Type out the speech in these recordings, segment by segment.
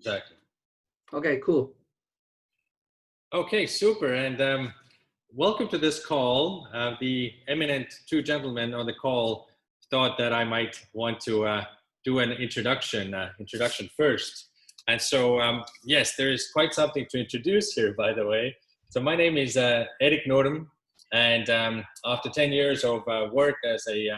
Exactly. Okay, cool. Okay, super. And welcome to this call. The eminent two gentlemen on the call thought that I might want to do an introduction first. And so, yes, there is quite something to introduce here, by the way. So my name is Erik Norum, and after 10 years of work as a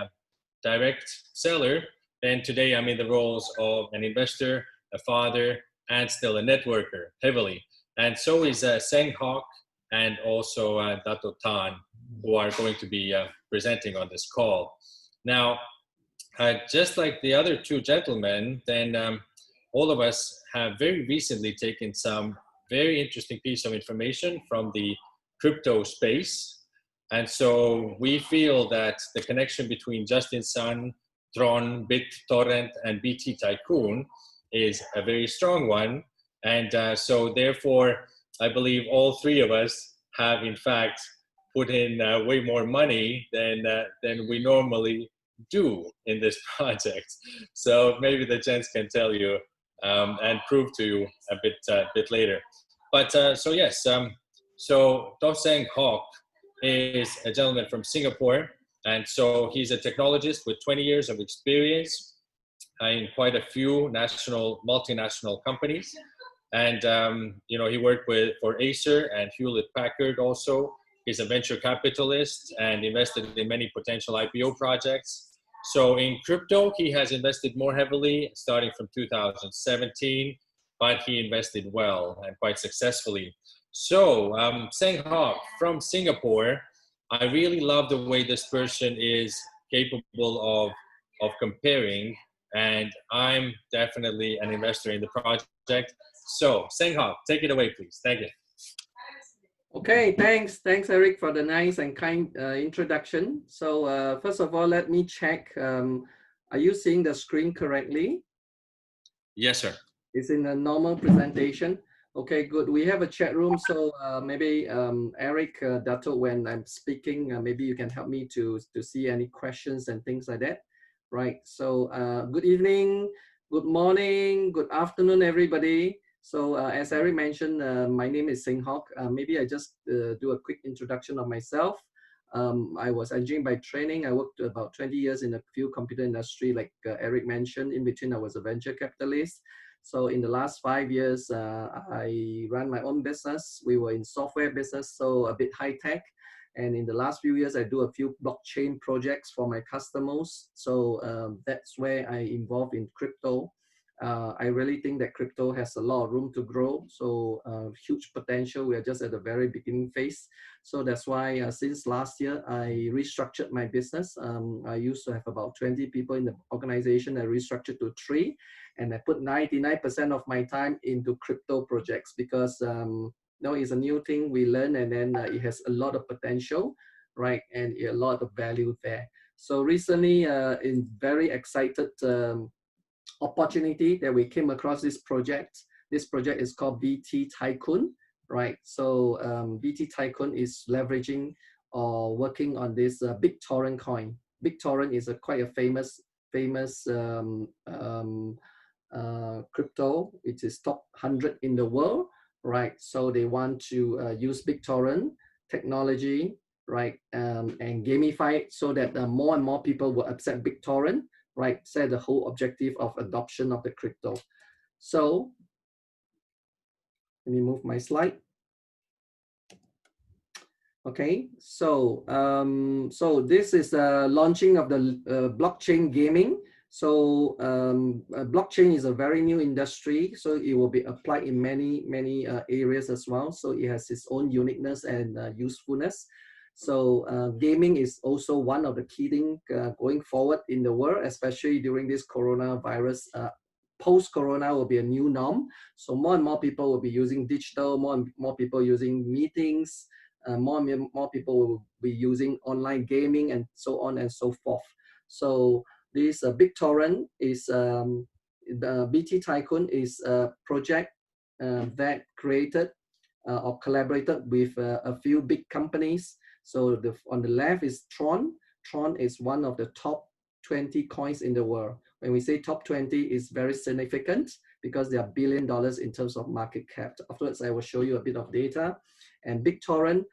direct seller, then today I'm in the roles of an investor, a father, and still a networker, heavily. And so is Seng Hock and also Dato Tan, who are going to be presenting on this call. Now, just like the other two gentlemen, then all of us have very recently taken some very interesting piece of information from the crypto space. And so we feel that the connection between Justin Sun, TRON, BitTorrent, and BTTycoon is a very strong one. And so therefore, I believe all three of us have in fact put in way more money than we normally do in this project. So maybe the gents can tell you and prove to you a bit later. But so yes, so Do Seng Hock is a gentleman from Singapore, and so he's a technologist with 20 years of experience in quite a few multinational companies. And you know, he worked for Acer and Hewlett Packard also. He's a venture capitalist and invested in many potential IPO projects. So in crypto, he has invested more heavily starting from 2017, but he invested well and quite successfully. So Seng Hock from Singapore, I really love the way this person is capable of comparing, and I'm definitely an investor in the project. So Seng Hock, take it away, please. Thank you. Okay, thanks, Eric, for the nice and kind introduction. So first of all, let me check. Are you seeing the screen correctly? Yes, sir. It's in a normal presentation. Okay, good. We have a chat room, so maybe Eric, Dato, when I'm speaking, maybe you can help me to see any questions and things like that. Right. So good evening, good morning, good afternoon, everybody. So as Eric mentioned, my name is Seng Hock. Maybe I just do a quick introduction of myself. I was engineering by training. I worked about 20 years in a few computer industry, like Eric mentioned. In between, I was a venture capitalist. So in the last 5 years, I ran my own business. We were in software business, so a bit high tech. And in the last few years, I do a few blockchain projects for my customers. So that's where I involved in crypto. I really think that crypto has a lot of room to grow. So huge potential. We are just at the very beginning phase. So that's why since last year, I restructured my business. I used to have about 20 people in the organization. I restructured to 3. And I put 99% of my time into crypto projects because it's a new thing we learn, and then it has a lot of potential, right? And a lot of value there. So recently, in very excited opportunity that we came across this project. This project is called BTTycoon, right? So BTTycoon is leveraging or working on this BitTorrent coin. BitTorrent is quite a famous crypto. It is top 100 in the world, right? So they want to use BitTorrent technology, right, and gamify it so that more and more people will accept BitTorrent, right? Set the whole objective of adoption of the crypto. So let me move my slide. Okay, so so this is launching of the blockchain gaming. So blockchain is a very new industry, so it will be applied in many areas as well. So it has its own uniqueness and usefulness. So gaming is also one of the key things going forward in the world, especially during this coronavirus. Post-corona will be a new norm. So more and more people will be using digital, more and more people using meetings, more and more people will be using online gaming and so on and so forth. So this BitTorrent is, the BTTycoon is a project that created or collaborated with a few big companies. So on the left is TRON. TRON is one of the top 20 coins in the world. When we say top 20, it's very significant because they are $1 billion in terms of market cap. Afterwards, I will show you a bit of data. And BitTorrent,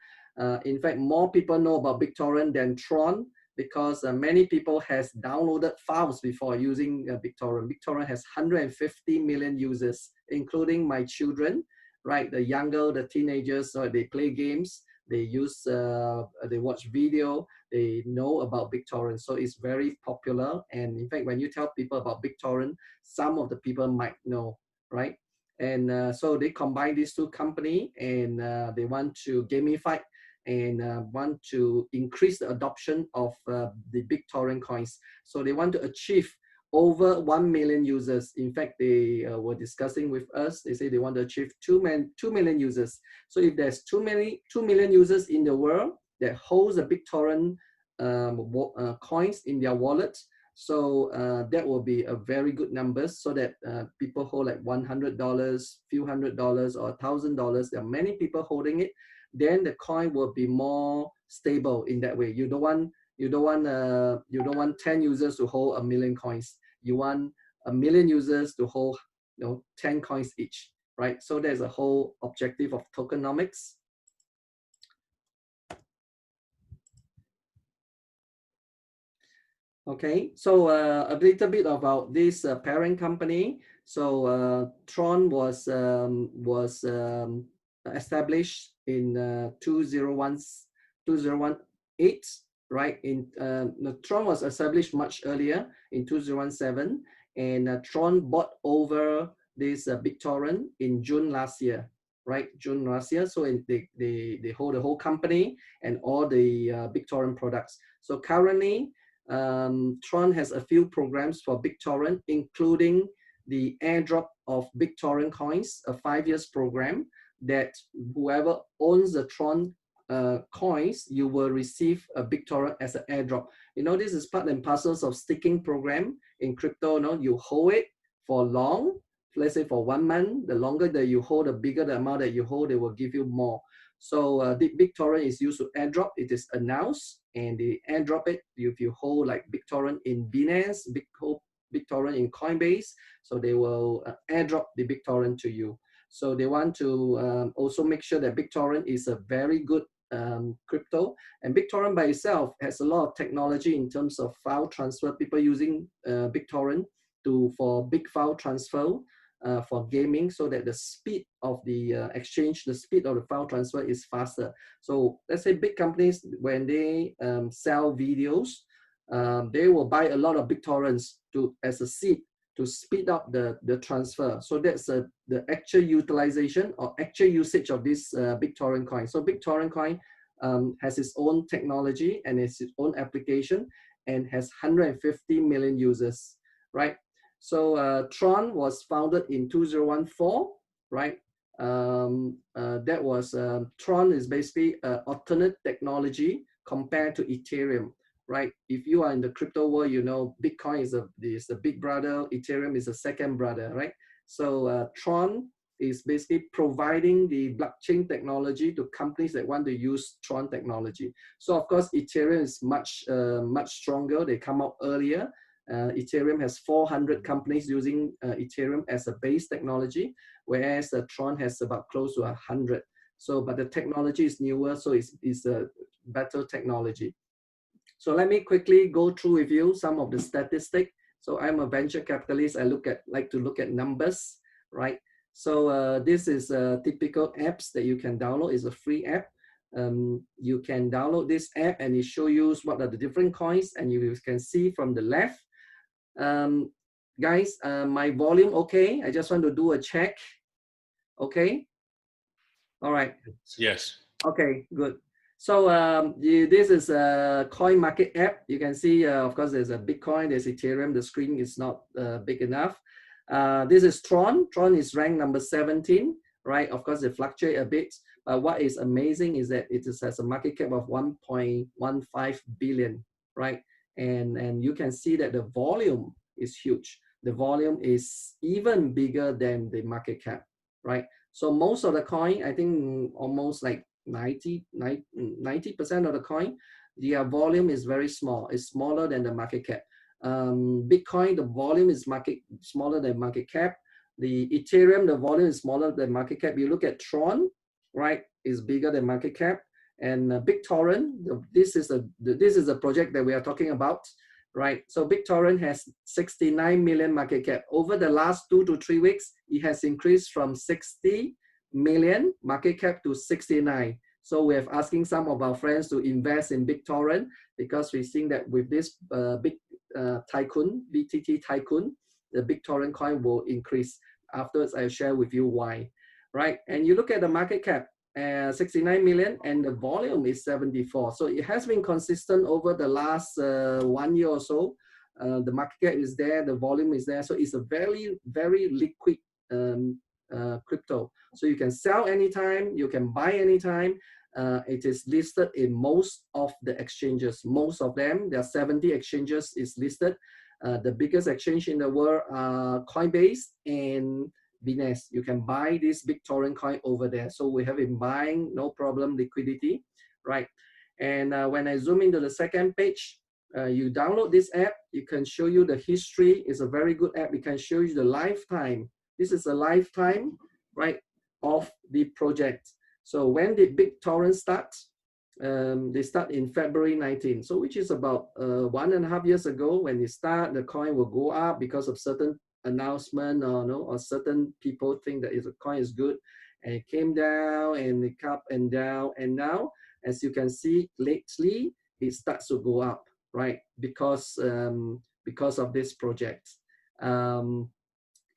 in fact, more people know about BitTorrent than TRON, because many people has downloaded files before using BitTorrent. BitTorrent has 150 million users, including my children, right? The younger, the teenagers, so they play games, they use, they watch video, they know about BitTorrent. So it's very popular. And in fact, when you tell people about BitTorrent, some of the people might know, right? And so they combine these two companies, and they want to gamify and want to increase the adoption of the BitTorrent coins. So they want to achieve over 1 million users. In fact, they were discussing with us. They say they want to achieve 2 million users. So if there's 2 million users in the world that holds a BitTorrent coins in their wallet, so that will be a very good number, so that people hold like $100, few $100 or $1,000. There are many people holding it. Then the coin will be more stable in that way. You don't want 10 users to hold 1 million coins. You want 1 million users to hold 10 coins each, right? So there's a whole objective of tokenomics. Okay, so a little bit about this parent company. So TRON was established in 2018, right? TRON was established much earlier in 2017, and TRON bought over this BitTorrent in June last year, right? June last year. So they hold the whole company and all the BitTorrent products. So currently, TRON has a few programs for BitTorrent, including the airdrop of BitTorrent coins, a 5-year program that whoever owns the TRON coins, you will receive a BitTorrent as an airdrop. You know, this is part and parcels of staking program in crypto. You know, you hold it for long, let's say for 1 month. The longer that you hold, the bigger the amount that you hold, they will give you more. So the BitTorrent is used to airdrop. It is announced, and they airdrop it if you hold like BitTorrent in Binance, BitTorrent in Coinbase. So they will airdrop the BitTorrent to you. So they want to also make sure that BitTorrent is a very good crypto. And BitTorrent by itself has a lot of technology in terms of file transfer. People using BitTorrent for big file transfer. For gaming, so that the speed of the exchange, the speed of the file transfer is faster. So let's say big companies, when they sell videos, they will buy a lot of BitTorrents as a seed to speed up the transfer. So that's the actual utilization or actual usage of this BitTorrent coin. So BitTorrent coin has its own technology and its own application, and has 150 million users, right? So TRON was founded in 2014, right? That was TRON is basically alternate technology compared to Ethereum, right? If you are in the crypto world, you know Bitcoin is the big brother, Ethereum is the second brother, right? So TRON is basically providing the blockchain technology to companies that want to use TRON technology. So of course, Ethereum is much stronger. They come out earlier. Ethereum has 400 companies using Ethereum as a base technology, whereas TRON has about close to 100. So, but the technology is newer, so it's a better technology. So let me quickly go through with you some of the statistics. So I'm a venture capitalist. I like to look at numbers, right? So this is a typical apps that you can download. It's a free app. You can download this app, and it shows you what are the different coins, and you can see from the left. Guys, my volume okay? I just want to do a check. Okay. All right. Yes. Okay, good. So this is a coin market app. You can see, of course, there's a Bitcoin, there's Ethereum. The screen is not big enough. This is TRON. TRON is ranked number 17, right? Of course, they fluctuate a bit. What is amazing is that it has a market cap of 1.15 billion, right? And you can see that the volume is huge. The volume is even bigger than the market cap, right? So most of the coin, I think almost like 90% of the coin, the volume is very small. It's smaller than the market cap. Bitcoin, the volume is smaller than market cap. The Ethereum, the volume is smaller than market cap. You look at TRON, right, is bigger than market cap. And BitTorrent, this is a project that we are talking about, right? So BitTorrent has 69 million market cap. Over the last 2 to 3 weeks, it has increased from 60 million market cap to 69. So we have asking some of our friends to invest in BitTorrent because we think that with this Tycoon, BTTycoon, the BitTorrent coin will increase. Afterwards, I'll share with you why, right? And you look at the market cap, 69 million, and the volume is 74. So it has been consistent over the last 1 year or so. The market cap is there, the volume is there. So it's a very, very liquid crypto. So you can sell anytime, you can buy anytime. It is listed in most of the exchanges. Most of them, there are 70 exchanges is listed. The biggest exchange in the world are Coinbase and Binance. You can buy this BitTorrent coin over there. So we have been buying, no problem, liquidity, right? And when I zoom into the second page, you download this app, it can show you the history. It's a very good app. It can show you the lifetime. This is a lifetime, right, of the project. So when did BitTorrent start? They start in February 19, so which is about 1.5 years ago. When they start, the coin will go up because of certain announcement or certain people think that the coin is good, and it came down and it up and down, and now as you can see lately it starts to go up, right, because of this project.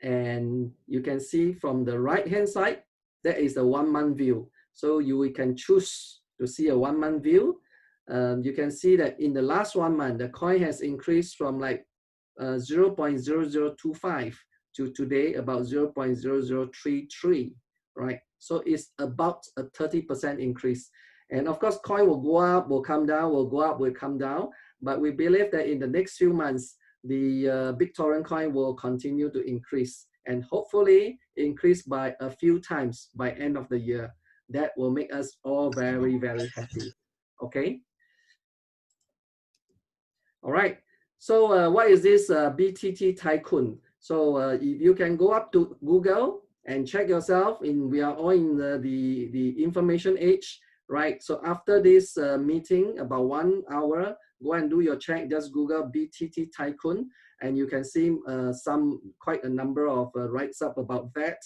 And you can see from the right hand side that is the 1 month view. So we can choose to see a 1 month view. You can see that in the last 1 month the coin has increased from like 0.0025 to today about 0.0033, right? So it's about a 30% increase. And of course, coin will go up, will come down, will go up, will come down. But we believe that in the next few months, the BitTorrent coin will continue to increase and hopefully increase by a few times by end of the year. That will make us all very, very happy. Okay. All right. So what is this BTTycoon? So you can go up to Google and check yourself. We are all in the information age, right? So after this meeting, about 1 hour, go and do your check. Just Google BTTycoon, and you can see quite a number of writes up about that.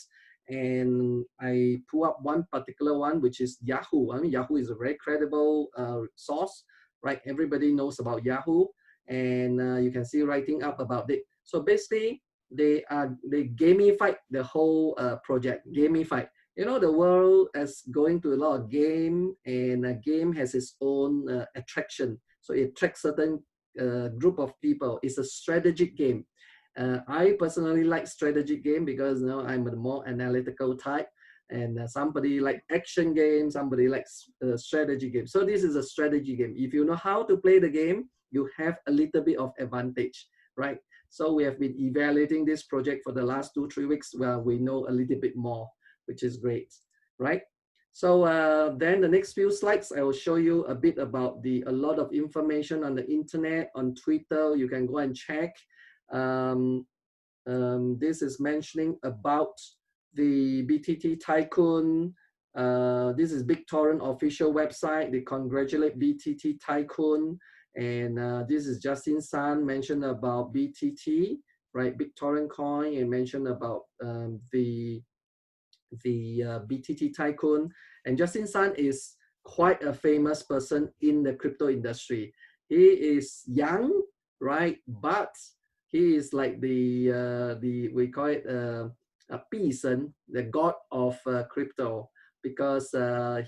And I pull up one particular one, which is Yahoo. I mean, Yahoo is a very credible source, right? Everybody knows about Yahoo, and you can see writing up about it. So basically, they gamify the whole project. Gamify. You know, the world is going to a lot of game, and a game has its own attraction. So it attracts certain group of people. It's a strategic game. I personally like strategic game because I'm a more analytical type, and somebody like action game, somebody likes strategy game. So this is a strategy game. If you know how to play the game, you have a little bit of advantage, right? So we have been evaluating this project for the last 2-3 weeks where we know a little bit more, which is great, right? So then the next few slides, I will show you a bit about a lot of information on the internet, on Twitter. You can go and check. This is mentioning about the BTTycoon. This is BitTorrent official website. They congratulate BTTycoon. And this is Justin Sun mentioned about BTT, right? BitTorrent coin, and mentioned about the BTTycoon. And Justin Sun is quite a famous person in the crypto industry. He is young, right? But he is like we call it a Pisan, the god of crypto, because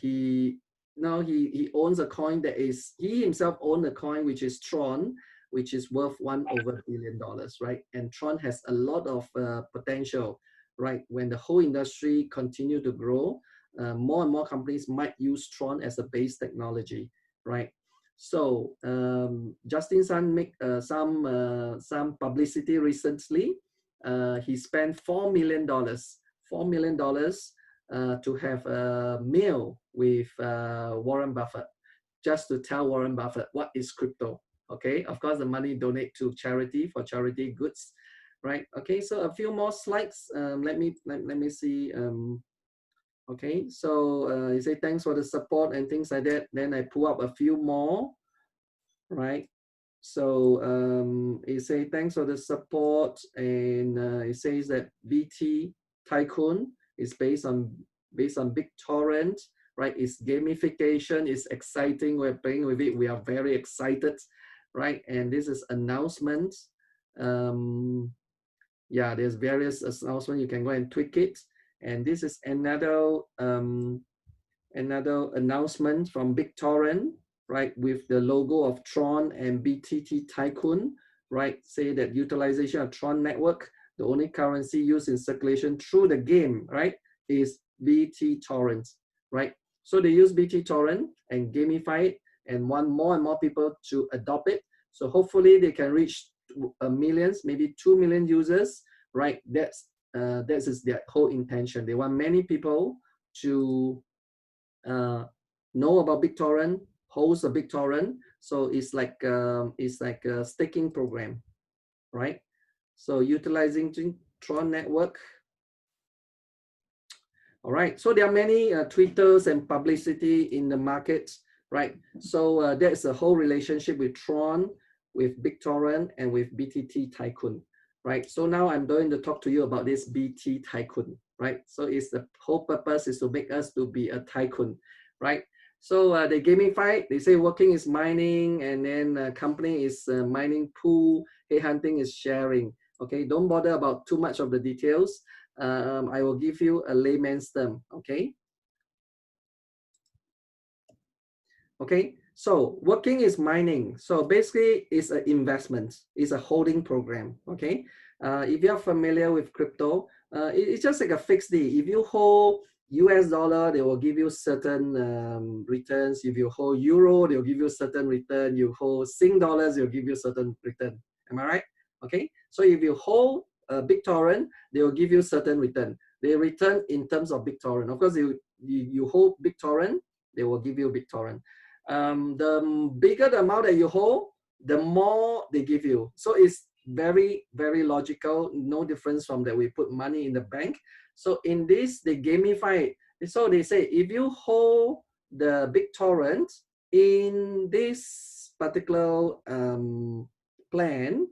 he owns a coin that is, he himself owns a coin which is TRON, which is worth $1 billion, right? And TRON has a lot of potential, right? When the whole industry continue to grow, more and more companies might use TRON as a base technology, right? So Justin Sun make some publicity recently. He spent $4 million to have a meal with Warren Buffett, just to tell Warren Buffett what is crypto. Okay, of course the money donate to charity for charity goods, right? Okay, so a few more slides. Let me see. Okay, so you say thanks for the support and things like that. Then I pull up a few more, right? So it say thanks for the support, and it says that BTTycoon is based on BitTorrent, right? It's gamification, it's exciting. We're playing with it. We are very excited, right? And this is announcements. Yeah, there's various announcements. You can go and tweak it. And this is another another announcement from BitTorrent, right, with the logo of TRON and BTTycoon, right, say that utilization of TRON network, the only currency used in circulation through the game, right, is BTTorrent, right? So they use BTTorrent and gamify it and want more and more people to adopt it. So hopefully they can reach millions, maybe 2 million users, right? That's their whole intention. They want many people to know about BitTorrent, host a BitTorrent. So it's like a staking program, right? So utilizing TRON network. All right. So there are many Twitters and publicity in the market, right? So there's a whole relationship with TRON, with BitTorrent, and with BTTycoon, right? So now I'm going to talk to you about this BTTycoon, right? So it's the whole purpose is to make us to be a tycoon, right? So they gamify, they say working is mining, and then company is mining pool, hey, hunting is sharing. Okay, don't bother about too much of the details. I will give you a layman's term, okay? Okay, so working is mining. So basically it's an investment, it's a holding program, okay? If you're familiar with crypto, it's just like a fixed D. If you hold US dollar, they will give you certain returns. If you hold euro, they'll give you certain return. You hold Sing dollars, they'll give you certain return. Am I right? Okay, so if you hold BitTorrent, they will give you certain return. They return in terms of BitTorrent. Of course, you hold BitTorrent, they will give you BitTorrent. The bigger the amount that you hold, the more they give you. So it's very, very logical, no difference from that we put money in the bank. So in this, they gamify it. So they say, if you hold the BitTorrent in this particular plan,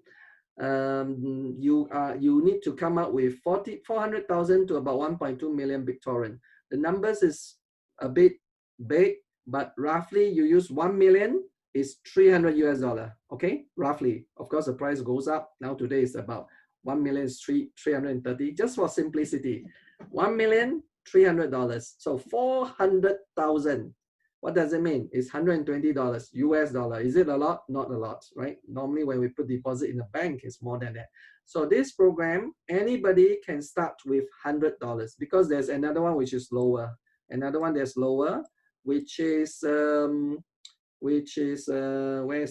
you need to come up with 400,000 to about 1.2 million BitTorrent. The numbers is a bit big, but roughly you use 1 million is 300 US dollar, okay? Roughly. Of course, the price goes up. Now today is about 1 million is 330, just for simplicity. $1,300,000. So 400,000. What does it mean? It's $120 US dollar. Is it a lot? Not a lot, right? Normally when we put deposit in the bank, it's more than that. So this program, anybody can start with $100 because there's another one which is lower. Another one that's lower, which is where's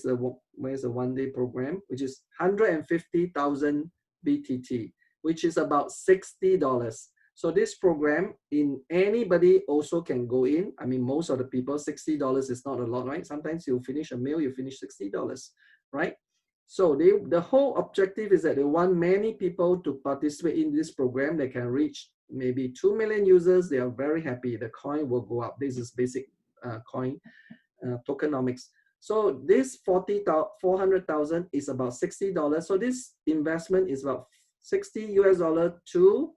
the 1-day program, which is 150,000 BTT, which is about $60. So this program, anybody also can go in. I mean, most of the people, $60 is not a lot, right? Sometimes you finish a meal, you finish $60, right? So the whole objective is that they want many people to participate in this program. They can reach maybe 2 million users. They are very happy. The coin will go up. This is basic coin tokenomics. So this 400,000 is about $60. So this investment is about $60 US to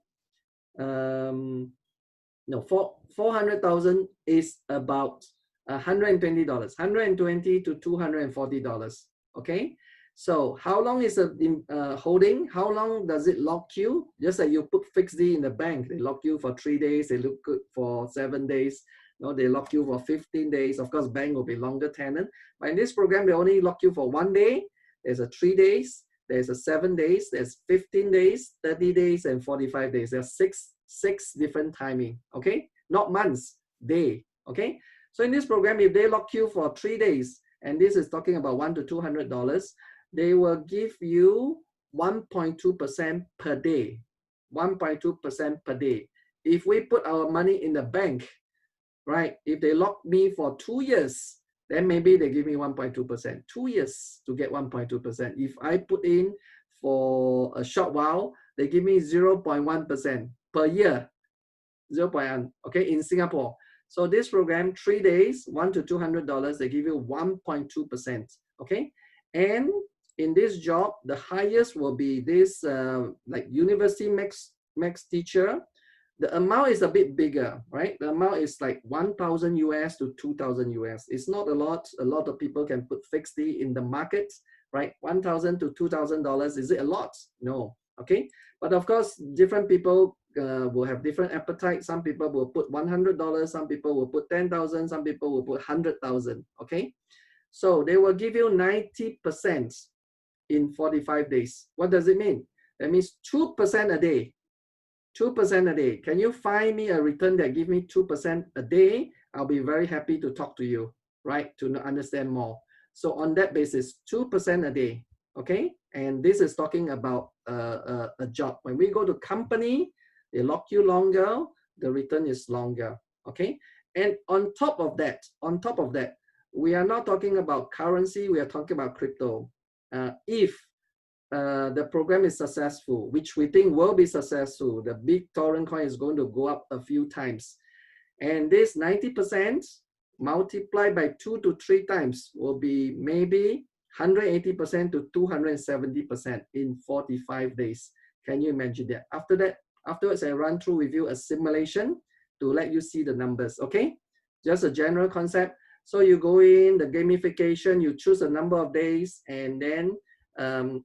400,000 is about $120, $120 to $240. Okay. So how long is the holding? How long does it lock you? Just like you put fixed D in the bank, they lock you for 3 days. They look good for 7 days. No, they lock you for 15 days. Of course, bank will be longer tenant. But in this program, they only lock you for 1 day. There's a 3 days. There's a 7 days. There's 15 days, 30 days, and 45 days. There's six different timing. Okay, not months, day. Okay. So in this program, if they lock you for 3 days, and this is talking about $100 to $200, they will give you 1.2% per day. 1.2% per day. If we put our money in the bank, right? If they lock me for 2 years, then maybe they give me 1.2%. 2 years to get 1.2%. If I put in for a short while, they give me 0.1% per year, 0.1, okay, in Singapore. So this program, 3 days, $100 to $200, they give you 1.2%, okay? And in this job, the highest will be this like university max teacher. The amount is a bit bigger, right? The amount is like 1,000 US to 2,000 US. It's not a lot. A lot of people can put fixed D in the market, right? 1,000 to $2,000. Is it a lot? No. Okay. But of course, different people will have different appetite. Some people will put $100. Some people will put 10,000. Some people will put 100,000. Okay. So they will give you 90% in 45 days. What does it mean? That means 2% a day. 2% a day. Can you find me a return that give me 2% a day? I'll be very happy to talk to you, right? To understand more. So on that basis, 2% a day, okay? And this is talking about a job. When we go to company, they lock you longer, the return is longer, okay? And on top of that, we are not talking about currency, we are talking about crypto. If the program is successful, which we think will be successful, the BitTorrent coin is going to go up a few times. And this 90% multiplied by 2 to 3 times will be maybe 180% to 270% in 45 days. Can you imagine that? Afterwards, I run through with you a simulation to let you see the numbers, okay? Just a general concept. So you go in, the gamification, you choose a number of days, and then the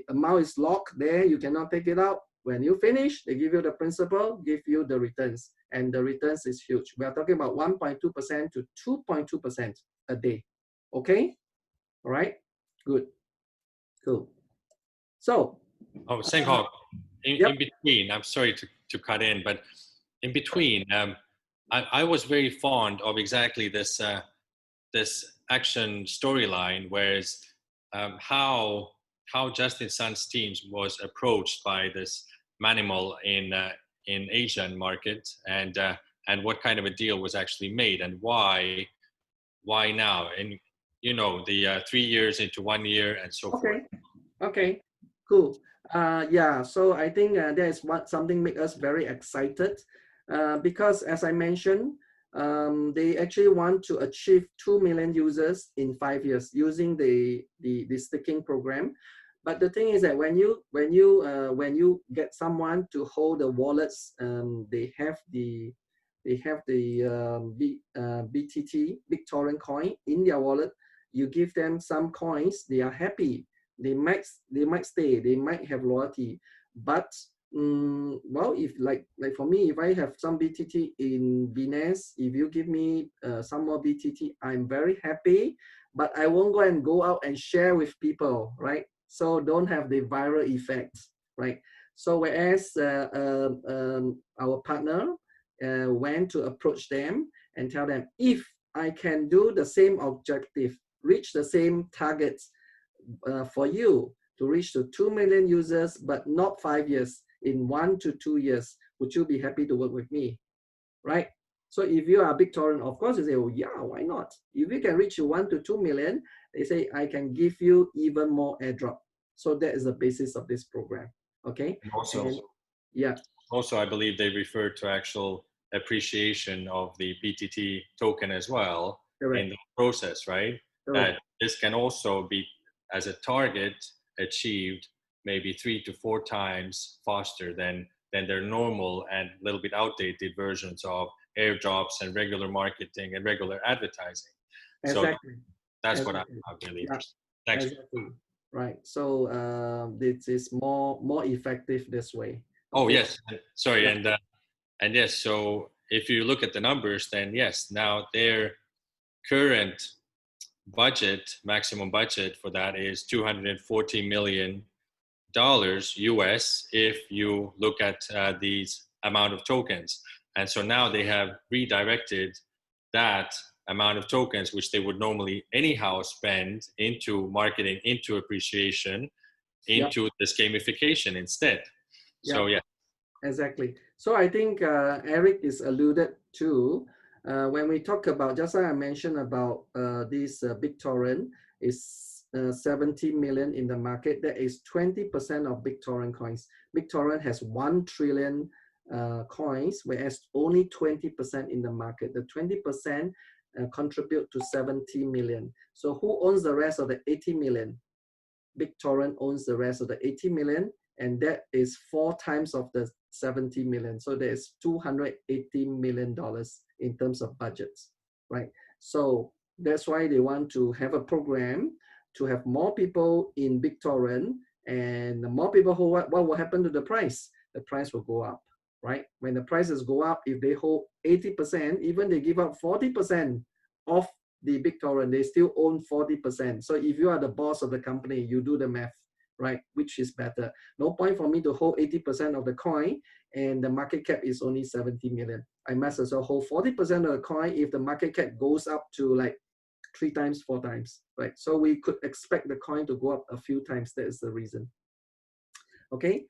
amount is locked there. You cannot take it out. When you finish, they give you the principal, give you the returns, and the returns is huge. We are talking about 1.2% to 2.2% a day. Okay, all right, good, cool. So, Seng Hong, yep. in between, I'm sorry to cut in, but in between, I was very fond of exactly this this action storyline, whereas how Justin Sun's teams was approached by this manimal in Asian market, and what kind of a deal was actually made, and why now, and you know, the 3 years into 1 year and so forth. Okay, cool. Yeah, so I think that is something make us very excited because, as I mentioned, they actually want to achieve 2 million users in 5 years using the staking program. But the thing is that when you get someone to hold the wallets, they have the BTTycoon coin in their wallet. You give them some coins, they are happy. They might stay, they might have loyalty. But well, if like for me, if I have some BTT in Binance, if you give me some more BTT, I'm very happy. But I won't go out and share with people, right? So don't have the viral effect, right? So whereas our partner went to approach them and tell them, if I can do the same objective, reach the same targets for you to reach to 2 million users, but not 5 years, in 1 to 2 years, would you be happy to work with me, right? So if you are BitTorrent, of course you say, oh yeah, why not? If you can reach 1 to 2 million, they say, I can give you even more airdrop. So that is the basis of this program, okay? Also, I believe they refer to actual appreciation of the BTT token as well. Correct. In the process, right? Correct. That this can also be, as a target, achieved maybe 3 to 4 times faster than their normal and a little bit outdated versions of airdrops and regular marketing and regular advertising. Exactly. So that's what I'm really interested in. Thanks. Exactly. Right. So this is more effective this way. Okay. Oh yes. Sorry. Yeah. And yes. So if you look at the numbers, then yes, now their current budget, maximum budget for that is $240 million US if you look at these amount of tokens. And so now they have redirected that amount of tokens, which they would normally anyhow spend into marketing, into appreciation, into this gamification instead. So yeah. Exactly. So I think Eric is alluded to when we talk about, just like I mentioned about this BitTorrent, is 70 million in the market. That is 20% of BitTorrent coins. BitTorrent has 1 trillion coins, whereas only 20% in the market. The 20% contribute to 70 million. So who owns the rest of the 80 million? BitTorrent owns the rest of the 80 million, and that is 4 times of the 70 million. So there's $280 million in terms of budgets, right? So that's why they want to have a program to have more people in BitTorrent, and the more people who, what will happen to the price? The price will go up, right? When the prices go up, if they hold 80%, even they give up 40% of the BitTorrent, they still own 40%. So if you are the boss of the company, you do the math, right? Which is better? No point for me to hold 80% of the coin and the market cap is only 70 million. I must as well hold 40% of the coin if the market cap goes up to like 3 times, 4 times, right? So we could expect the coin to go up a few times. That is the reason. Okay,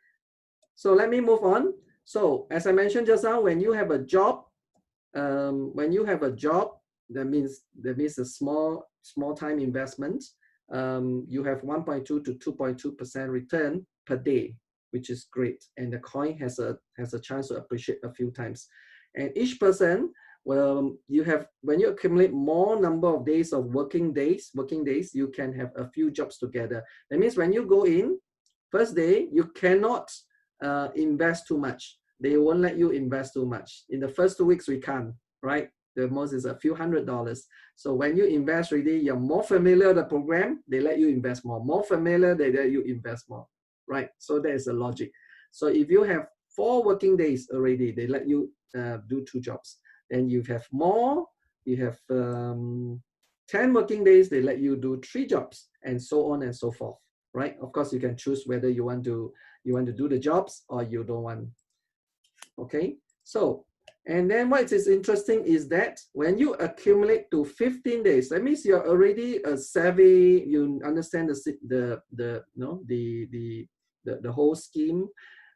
so let me move on. So as I mentioned just now, when you have a job, that means a small time investment. You have 1.2 to 2.2% return per day, which is great, and the coin has a chance to appreciate a few times. And each person, well, when you accumulate more number of days of working days, you can have a few jobs together. That means when you go in first day, you cannot invest too much. They won't let you invest too much. In the first 2 weeks, we can't, right? The most is a few $100s. So when you invest already, you're more familiar with the program, they let you invest more. More familiar, they let you invest more, right? So that is the logic. So if you have 4 working days already, they let you do 2 jobs. Then you have more, you have 10 working days, they let you do 3 jobs, and so on and so forth, right? Of course, you can choose whether you want to do the jobs or you don't want. Okay, so, and then what is interesting is that when you accumulate to 15 days, that means you're already a savvy, you understand the whole scheme,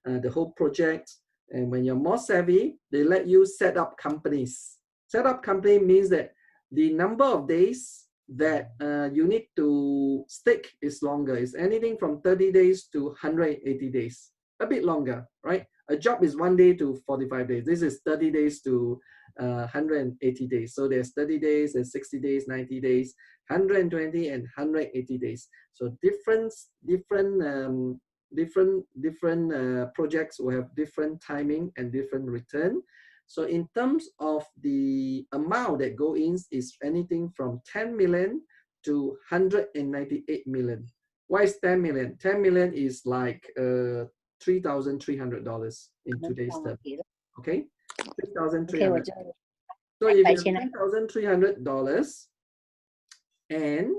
the whole project. And when you're more savvy, they let you set up companies. Set up company means that the number of days that you need to stick is longer. It's anything from 30 days to 180 days, a bit longer, right? A job is 1 day to 45 days. This is 30 days to 180 days. So there's 30 days, there's 60 days, 90 days, 120 and 180 days. So different projects will have different timing and different return. So in terms of the amount that go in is anything from 10 million to 198 million. Why is 10 million? 10 million is like $3,300 in today's term. Okay, $3,300. So if you have $3,300, and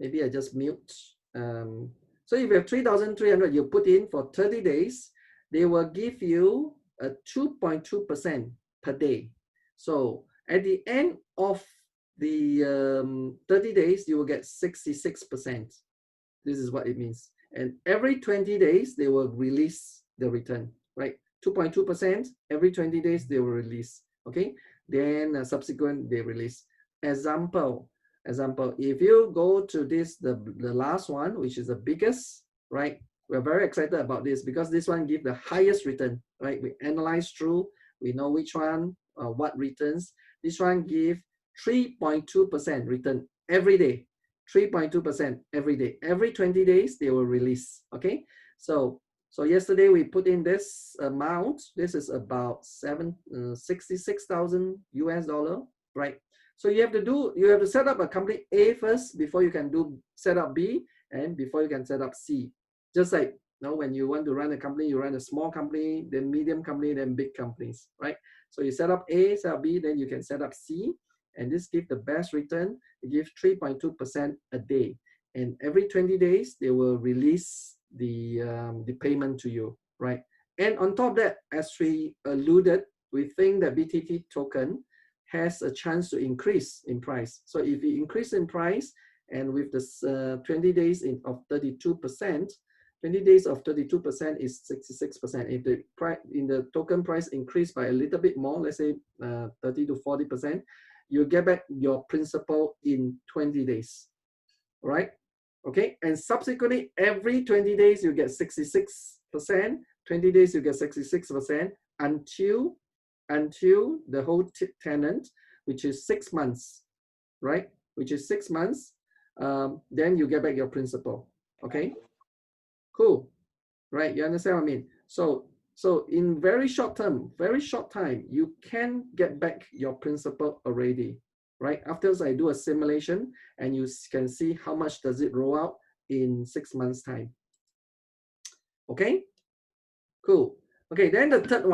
maybe I just mute. So if you have 3,300, you put in for 30 days, they will give you a 2.2% per day. So at the end of the 30 days, you will get 66%. This is what it means. And every 20 days, they will release the return, right? 2.2%, every 20 days, they will release, okay? Then subsequent, they release. Example, if you go to this, the last one, which is the biggest, right? We're very excited about this because this one gives the highest return, right? We analyze through, we know which one, what returns. This one gives 3.2% return every day. 3.2% every day. Every 20 days, they will release, okay? So yesterday we put in this amount. This is about 66,000 US dollar, right? So you have to set up a company A first before you can set up B and before you can set up C. Just like, you know, when you want to run a company, you run a small company, then medium company, then big companies, right? So you set up A, set up B, then you can set up C. And this gives the best return. It gives 3.2% a day. And every 20 days, they will release the payment to you, right? And on top of that, as we alluded, we think that BTT token has a chance to increase in price. So if it increase in price, and with this 20 days of 32%, 20 days of 32% is 66%. If the price in the token price increase by a little bit more, let's say 30 to 40%, you get back your principal in 20 days, right? Okay, and subsequently every 20 days you get 66%, 20 days you get 66% until the whole tenant, which is 6 months, right? Which is 6 months, then you get back your principal. Okay, cool, right? You understand what I mean? So in very short time, you can get back your principal already, right? Afterwards, I do a simulation and you can see how much does it roll out in 6 months time. Okay, cool. Okay, then the third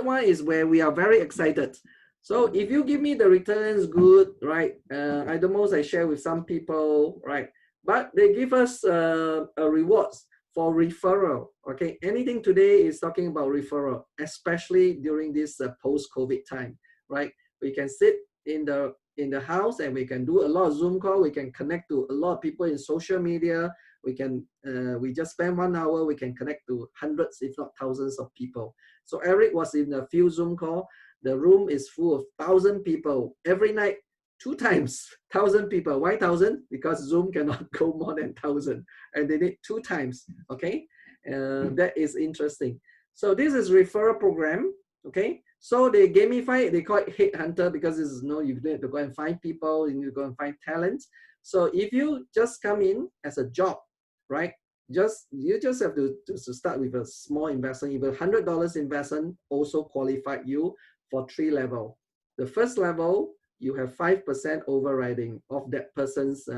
one is where we are very excited. So if you give me the returns good, right? At the most I share with some people, right? But they give us a rewards for referral. Okay, anything today is talking about referral, especially during this post-COVID time, right? We can sit in the house and we can do a lot of Zoom call. We can connect to a lot of people in social media. We can we just spend 1 hour. We can connect to hundreds, if not thousands, of people. So Eric was in a few Zoom call. The room is full of 1,000 people every night. 2 times 1,000 people. Why 1,000? Because Zoom cannot go more than 1,000, and they need 2 times. Okay, that is interesting. So this is referral program. Okay, so they gamify it. They call it headhunter because this is you need to go and find people. You need to go and find talent. So if you just come in as a job, right? You just have to start with a small investment. Even $100 investment also qualified you for 3 levels. The first level, you have 5% overriding of that person's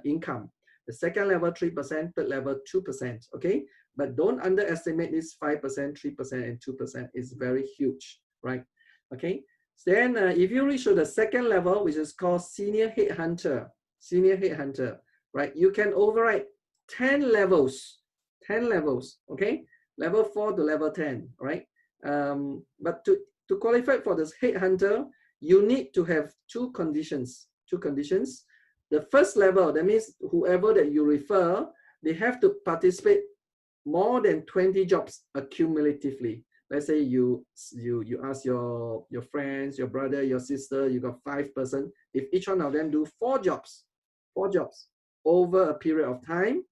income. The second level, 3%, third level, 2%, okay? But don't underestimate this 5%, 3%, and 2% is very huge, right? Okay, so then if you reach to the second level, which is called senior headhunter, right? You can override 10 levels, okay? Level 4 to level 10, right? But to qualify for this headhunter, you need to have 2 conditions. The first level, that means whoever that you refer, they have to participate more than 20 jobs accumulatively. Let's say you ask your friends, your brother, your sister, you got 5 person. If each one of them do 4 jobs over a period of time,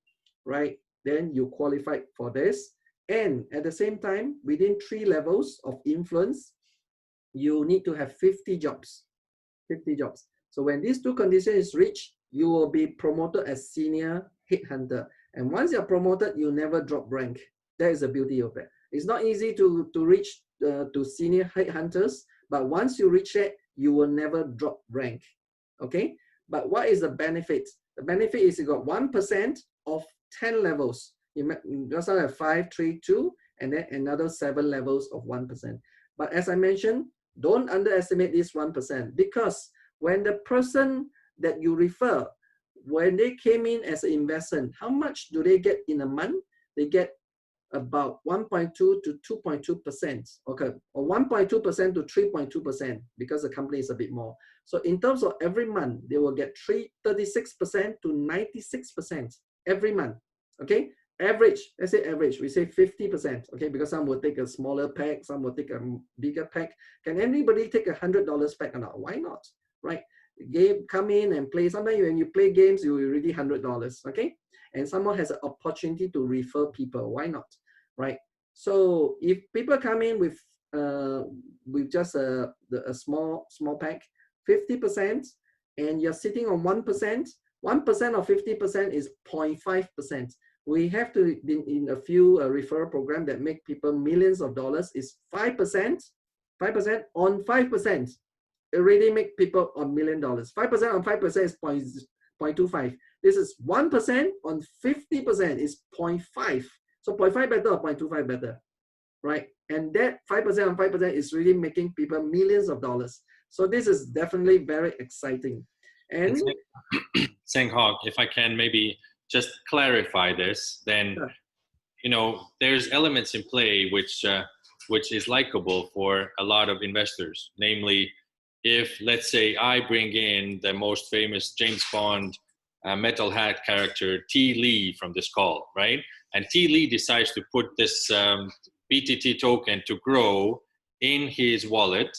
right? Then you qualify for this. And at the same time, within 3 levels of influence, you need to have 50 jobs. So when these 2 conditions is reached, you will be promoted as senior headhunter. And once you're promoted, you never drop rank. That is the beauty of it. It's not easy to reach to senior headhunters, but once you reach it, you will never drop rank. Okay? But what is the benefit? The benefit is you got 1% of 10 levels. You just have 5, 3, 2, and then another 7 levels of 1%. But as I mentioned, don't underestimate this 1%, because when the person that you refer, when they came in as an investment, how much do they get in a month? They get about 1.2 to 2.2%, okay, or 1.2% to 3.2%, because the company is a bit more. So in terms of every month, they will get 36% to 96% every month, okay? Average, let's say average, we say 50%, okay, because some will take a smaller pack, some will take a bigger pack. Can anybody take $100 pack or not? Why not, right? Game, come in and play. Sometimes when you play games, you already $100, okay? And someone has an opportunity to refer people. Why not, right? So if people come in with just a small pack, 50%, and you're sitting on 1%, 1% of 50% is 0.5%. We have to, in a few referral program that make people millions of dollars, is 5%. 5% on 5%. Already make people $1 million. 5% on 5% is 0.25. This is 1% on 50% is 0.5. So 0.5 better or 0.25 better, right? And that 5% on 5% is really making people millions of dollars. So this is definitely very exciting. And Sang Hog, if I can maybe just clarify this, then you know there's elements in play which is likable for a lot of investors. Namely, if let's say I bring in the most famous James Bond metal hat character T. Lee from this call, right? And T. Lee decides to put this BTT token to grow in his wallet,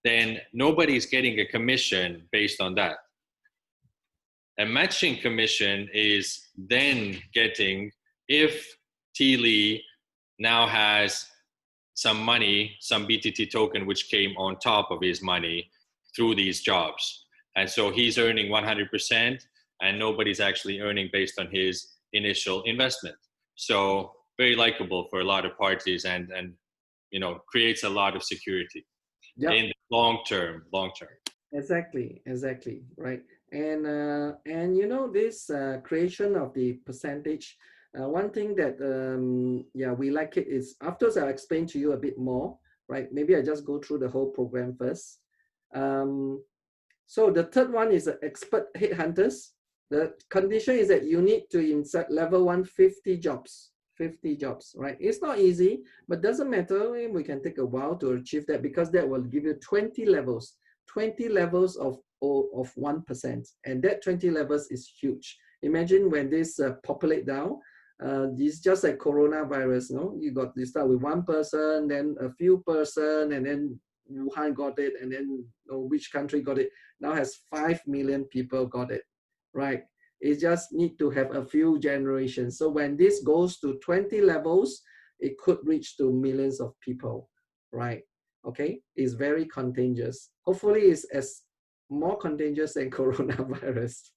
then nobody's getting a commission based on that. A matching commission is then getting, if T. Lee now has some money, some BTT token, which came on top of his money through these jobs. And so he's earning 100% and nobody's actually earning based on his initial investment. So very likable for a lot of parties and creates a lot of security in the long term. Exactly, right. And this creation of the percentage, one thing that we like it is, afterwards I'll explain to you a bit more, right? Maybe I just go through the whole program first. So the third one is expert headhunters. The condition is that you need to insert level 150 jobs. 50 jobs, right? It's not easy, but doesn't matter. We can take a while to achieve that, because that will give you 20 levels. 20 levels of 1%, and that 20 levels is huge. Imagine when this populate down, it's just like coronavirus, no? You start with one person, then a few person, and then Wuhan got it, and then which country got it. Now has 5 million people got it, right? It just need to have a few generations. So when this goes to 20 levels, it could reach to millions of people, right? Okay, it's very contagious. Hopefully it's as more contagious than coronavirus.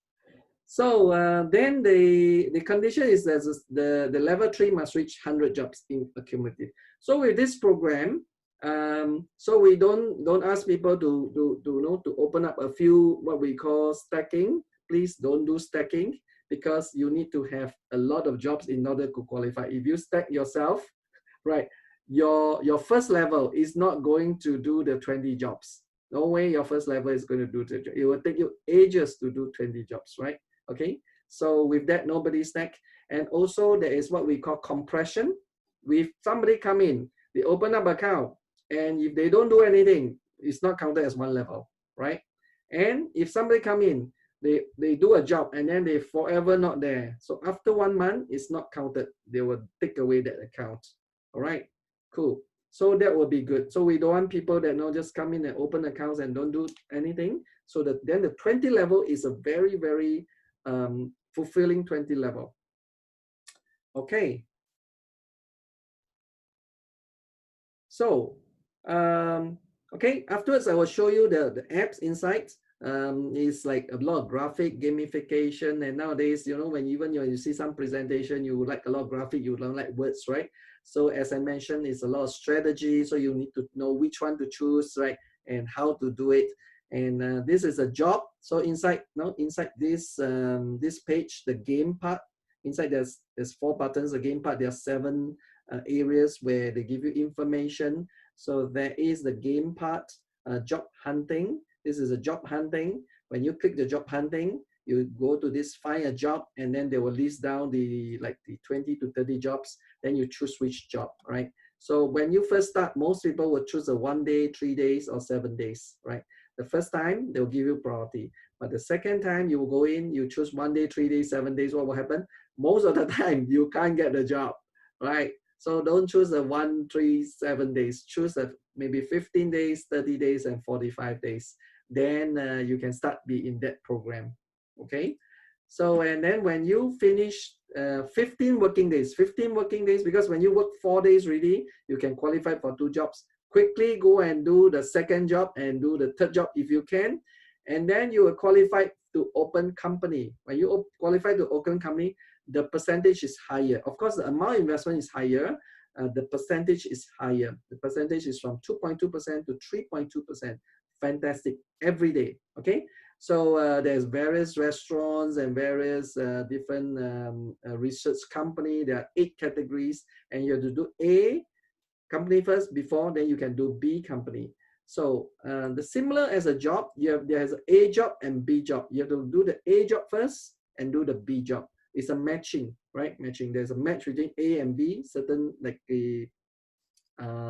So then the condition is that the level 3 must reach 100 jobs in accumulative. So with this program, so we don't ask people to open up a few what we call stacking. Please don't do stacking, because you need to have a lot of jobs in order to qualify. If you stack yourself, right, your first level is not going to do the 20 jobs. No way your first level is going to do the job. It will take you ages to do 20 jobs, right? Okay, so with that, nobody stack. And also there is what we call compression. If somebody come in, they open up account, and if they don't do anything, it's not counted as one level, right? And if somebody come in, they do a job and then they forever not there. So after 1 month, it's not counted. They will take away that account. All right, cool. So that will be good. So we don't want people that just come in and open accounts and don't do anything. So that then the 20 level is a very, very fulfilling 20 level. Okay. So, okay, afterwards I will show you the apps inside. It's like a lot of graphic gamification, and nowadays, when you see some presentation, you like a lot of graphic, you don't like words, right? So as I mentioned, it's a lot of strategy, so you need to know which one to choose, right, and how to do it. And this is a job. So inside this this page, the game part, inside there's 4 buttons. The game part, there are 7 areas where they give you information. So there is the game part, job hunting. This is a job hunting. When you click the job hunting, you go to this find a job, and then they will list down the 20 to 30 jobs. Then you choose which job, right? So when you first start, most people will choose a 1 day, 3 days, or 7 days, right? The first time, they'll give you priority. But the second time, you will go in, you choose 1 day, 3 days, 7 days, what will happen? Most of the time, you can't get the job, right? So don't choose the 1, 3, 7 days. Choose maybe 15 days, 30 days, and 45 days. Then you can start be in that program, okay? So, and then when you finish 15 working days, because when you work 4 days already, you can qualify for 2 jobs. Quickly go and do the second job and do the third job if you can. And then you will qualify to open company. When you qualify to open company, the percentage is higher. Of course, the amount of investment is higher. The percentage is higher. The percentage is from 2.2% to 3.2%. Fantastic, every day, okay? So there's various restaurants and various different research company. There are 8 categories, and you have to do A company first before then you can do B company. So the similar as a job, there's A job and B job. You have to do the A job first and do the B job. It's a matching, right? Matching. There's a match between A and B, certain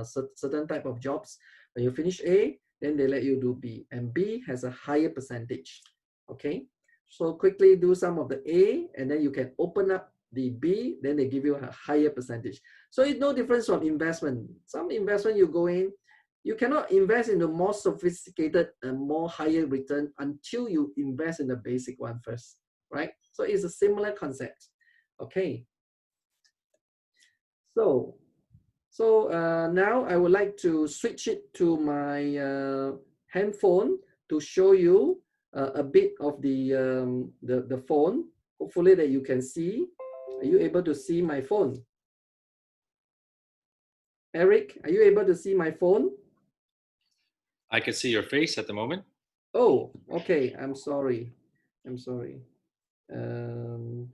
certain type of jobs. When you finish A, then they let you do B, and B has a higher percentage. Okay, so quickly do some of the A, and then you can open up the B, then they give you a higher percentage. So it's no difference from investment. Some investment you go in, you cannot invest in the more sophisticated and more higher return until you invest in the basic one first. right? So it's a similar concept. Okay. So now I would like to switch it to my handphone to show you a bit of the phone. Hopefully that you can see. Are you able to see my phone? Eric, are you able to see my phone? I can see your face at the moment. Oh, okay. I'm sorry. I'm sorry. Um,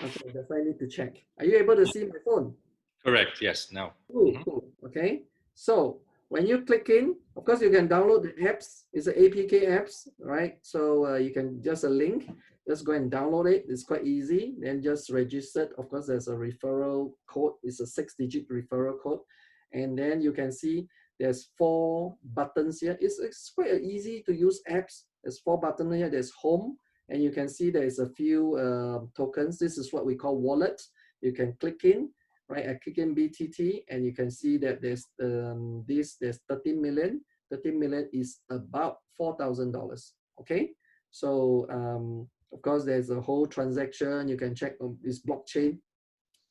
okay, that's why I need to check. Are you able to see my phone? Correct. Yes. Now. Cool, cool. Okay. So when you click in, of course, you can download the apps. It's an APK apps, right? So you can just a link, just go and download it. It's quite easy. Then just register. Of course, there's a referral code. It's a 6-digit referral code. And then you can see there's 4 buttons here. It's quite an easy to use apps. There's 4 buttons here. There's home. And you can see there's a few tokens. This is what we call wallet. You can click in. Right, I click in BTT and you can see that there's there's 13 million. 13 million is about $4,000. Okay, so of course there's a whole transaction. You can check on this blockchain.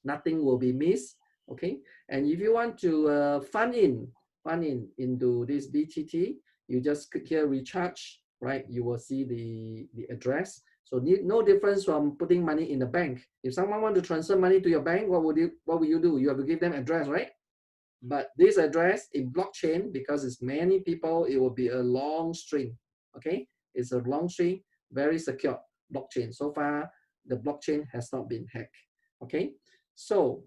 Nothing will be missed. Okay, and if you want to fund into this BTT, you just click here recharge. Right, you will see the address. So no difference from putting money in the bank. If someone want to transfer money to your bank, what will you do? You have to give them address, right? But this address in blockchain, because it's many people, it will be a long string. Okay, it's a long string, very secure blockchain. So far, the blockchain has not been hacked. Okay, so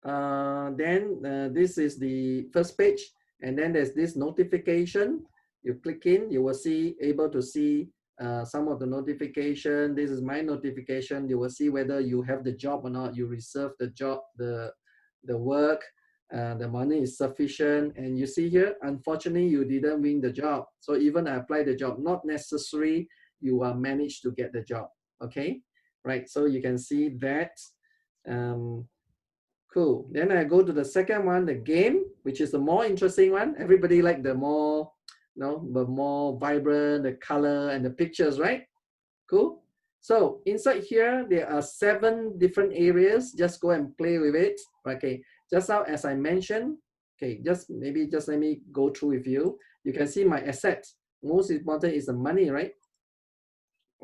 then this is the first page, and then there's this notification. You click in, you will see able to see some of the notification. This is my notification. You will see whether you have the job or not. You reserve the job, the work, the money is sufficient. And you see here, unfortunately, you didn't win the job. So even I apply the job, not necessary you are managed to get the job. Okay, right? So you can see that. Cool. Then I go to the second one, the game, which is the more interesting one. Everybody like the more, the more vibrant, the color and the pictures, right? Cool. So inside here, there are 7 different areas. Just go and play with it. Okay. Just now, as I mentioned, okay, just let me go through with you. You can see my assets. Most important is the money, right?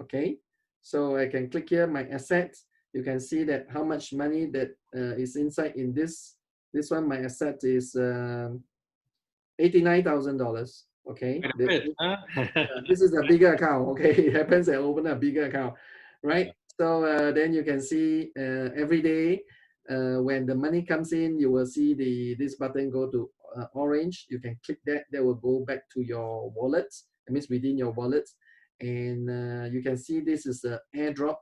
Okay. So I can click here, my assets. You can see that how much money that is inside in this one. My asset is $89,000. Okay, this is a bigger account. Okay, it happens I open a bigger account, right? So then you can see every day when the money comes in, you will see this button go to orange. You can click that. That will go back to your wallet. That means within your wallet, and you can see this is the airdrop.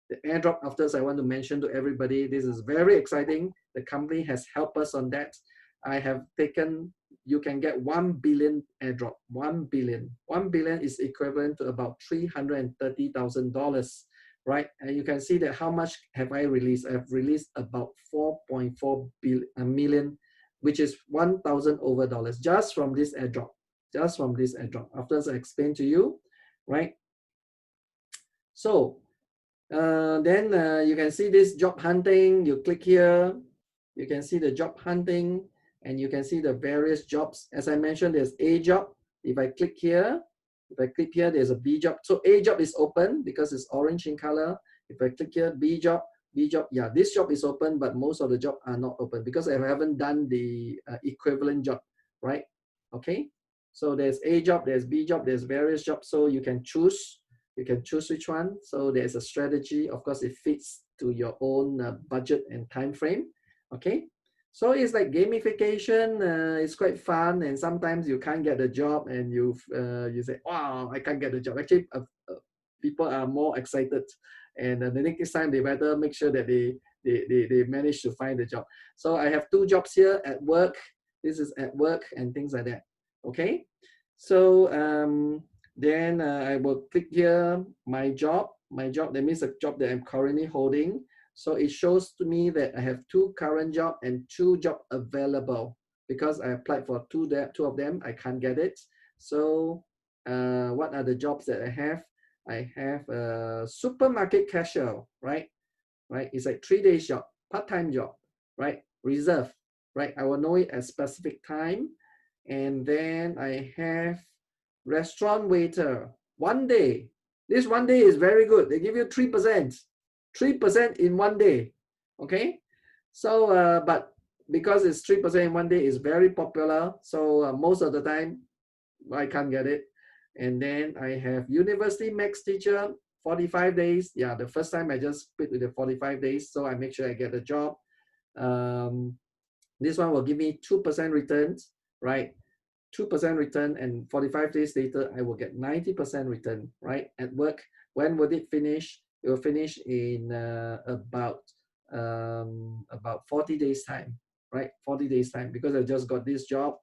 The airdrop, after I want to mention to everybody, this is very exciting. The company has helped us on that. I have taken, you can get 1 billion airdrop. 1 billion. 1 billion is equivalent to about $330,000, right? And you can see that how much have I released? I've released about 4.4 million, which is $1,000 over dollars just from this airdrop. Just from this airdrop. After I explain to you, right? So then you can see this job hunting. You click here, you can see the job hunting, and you can see the various jobs. As I mentioned, there's A job. If I click here, there's a B job. So A job is open because it's orange in color. If I click here, B job, yeah, this job is open, but most of the jobs are not open because I haven't done the equivalent job, right? Okay, so there's A job, there's B job, there's various jobs. So you can choose. You can choose which one. So there's a strategy. Of course, it fits to your own budget and time frame. Okay. So it's like gamification. It's quite fun. And sometimes you can't get the job and you say, wow, I can't get the job. Actually, people are more excited. And the next time they better make sure that they manage to find the job. So I have 2 jobs here at work. This is at work and things like that. Okay. So, then I will click here, my job, that means a job that I'm currently holding. So it shows to me that I have 2 current jobs and 2 jobs available. because I applied for two of them, I can't get it. So what are the jobs that I have? I have a supermarket cashier, right? It's like 3 days job, part-time job, right? Reserve, right? I will know it at specific time. And then I have restaurant waiter, 1 day. This 1 day is very good. They give you 3%, 3% in 1 day, okay? So, but because it's 3% in 1 day, is very popular. So most of the time, I can't get it. And then I have university max teacher, 45 days. Yeah, the first time I just quit with the 45 days. So I make sure I get a job. This one will give me 2% returns, right? 2% return, and 45 days later, I will get 90% return, right? At work. When would it finish? It will finish in about 40 days time, right? 40 days time, because I just got this job.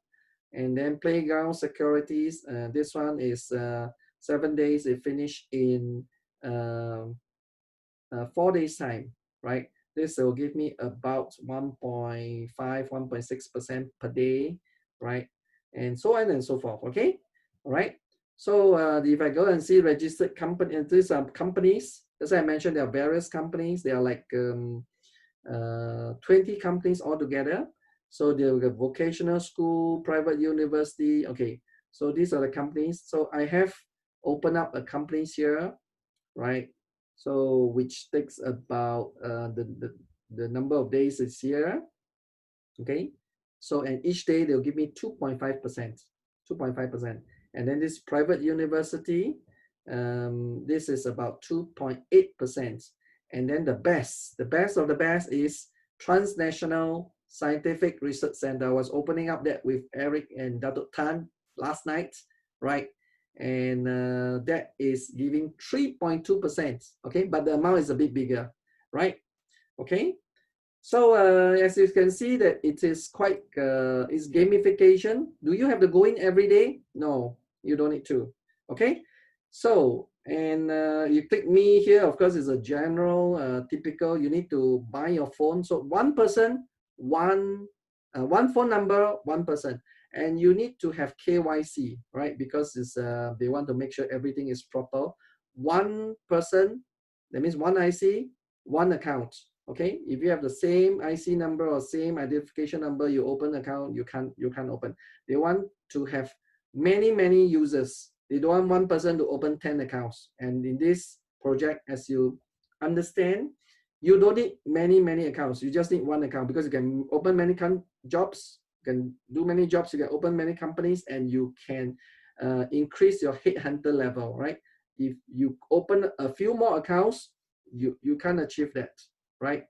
And then playground securities, this one is 7 days. It finished in 4 days time, right? This will give me about 1.5, 1.6% per day, right? And so on and so forth, okay? All right. So if I go and see registered company, and these are companies, as I mentioned, there are various companies. There are like 20 companies altogether. So there are vocational school, private university. Okay, so these are the companies. So I have opened up a companies here, right? So which takes about the number of days is here. Okay, so and each day they'll give me 2.5%, 2.5%. And then this private university, this is about 2.8%. And then the best of the best is Transnational Scientific Research Center. I was opening up that with Eric and Dato Tan last night, right? And that is giving 3.2%, okay? But the amount is a bit bigger, right? Okay, so as you can see that it is quite, it's gamification. Do you have to go in every day? No, you don't need to, okay? So, and you click me here, of course, it's a general, typical, you need to buy your phone. So one person, one phone number, one person. And you need to have KYC, right? Because it's, they want to make sure everything is proper. One person, that means one IC, one account. Okay, if you have the same IC number or same identification number, you open account, you can't open. They want to have many users. They don't want one person to open 10 accounts. And in this project, as you understand, you don't need many accounts. You just need one account, because you can open many jobs, you can do many jobs, you can open many companies, and you can increase your headhunter level, right? If you open a few more accounts, you can't achieve that, right?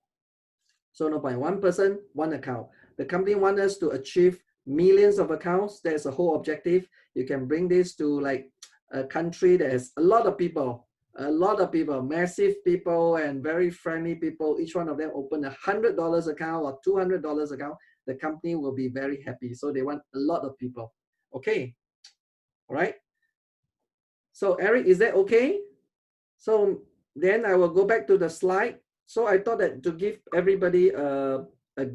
So no point, one person, one account. The company wants us to achieve millions of accounts. That's the whole objective. You can bring this to like a country that has a lot of people, massive people and very friendly people. Each one of them open $100 account or $200 account. The company will be very happy. So they want a lot of people. Okay, all right. So Eric, is that okay? So then I will go back to the slide. So I thought that to give everybody a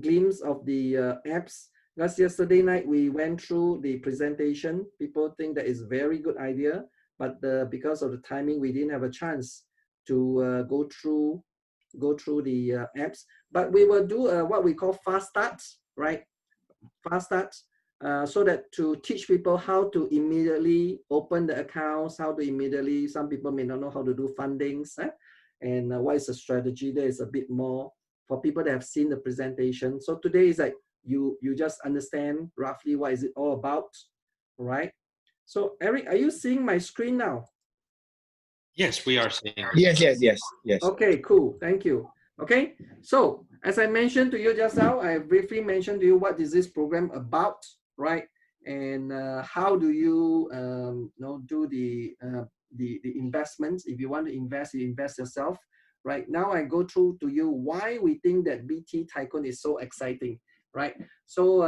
glimpse of the apps, because yesterday night we went through the presentation. People think that is a very good idea, but because of the timing, we didn't have a chance to go through the apps. But we will do what we call fast starts, right? Fast starts. So that to teach people how to immediately open the accounts, how to immediately, some people may not know how to do fundings, and what is the strategy. There is a bit more for people that have seen the presentation. So today is like you just understand roughly what is it all about, right? So Eric, are you seeing my screen now? Yes, we are seeing. Yes. Okay, cool. Thank you. Okay, so as I mentioned to you just now, I briefly mentioned to you what is this program about, right? And how do you, do the investments. If you want to invest, you invest yourself. Right now, I go through to you why we think that BTTycoon is so exciting, right? So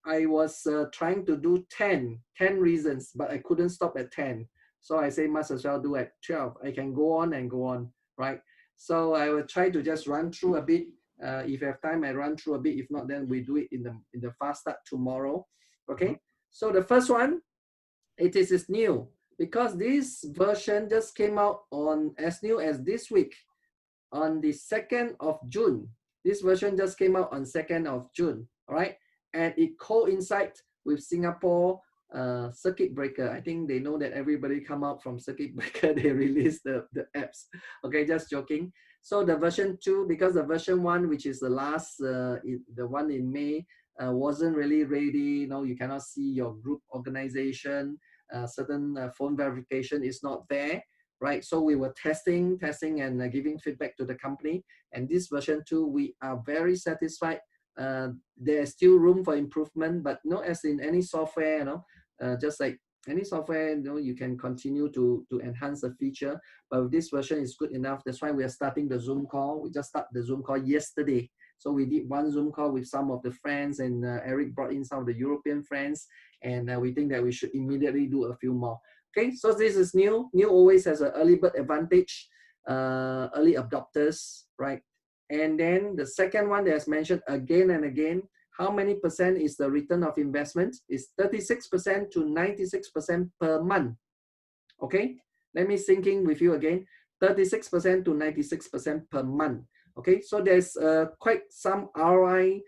I was trying to do 10 reasons, but I couldn't stop at 10. So I say, must as well do at 12. I can go on and go on, right? So I will try to just run through a bit If you have time, I run through a bit. If not, then we do it in the fast start tomorrow. Okay. So the first one, it is new because this version just came out on as new as this week on the 2nd of June. This version just came out on 2nd of June. All right. And it coincides with Singapore circuit breaker. I think they know that everybody come out from circuit breaker, they release the apps. Okay, just joking. So the version 2, because the version 1, which is the last, the one in May, wasn't really ready. You know, you cannot see your group organization. Certain phone verification is not there, right? So we were testing and giving feedback to the company. And this version 2, we are very satisfied. There's still room for improvement, but no, as in any software, you know, just like any software, you know, you can continue to enhance the feature. But with this version is good enough. That's why we are starting the Zoom call. We just started the Zoom call yesterday. So we did one Zoom call with some of the friends, and Eric brought in some of the European friends, and we think that we should immediately do a few more. Okay, so this is new. New always has an early bird advantage, early adopters, right? And then the second one that's mentioned again and again, how many percent is the return of investment? Is 36% to 96% per month. Okay, let me thinking with you again, 36% to 96% per month. Okay, so there's quite some ROI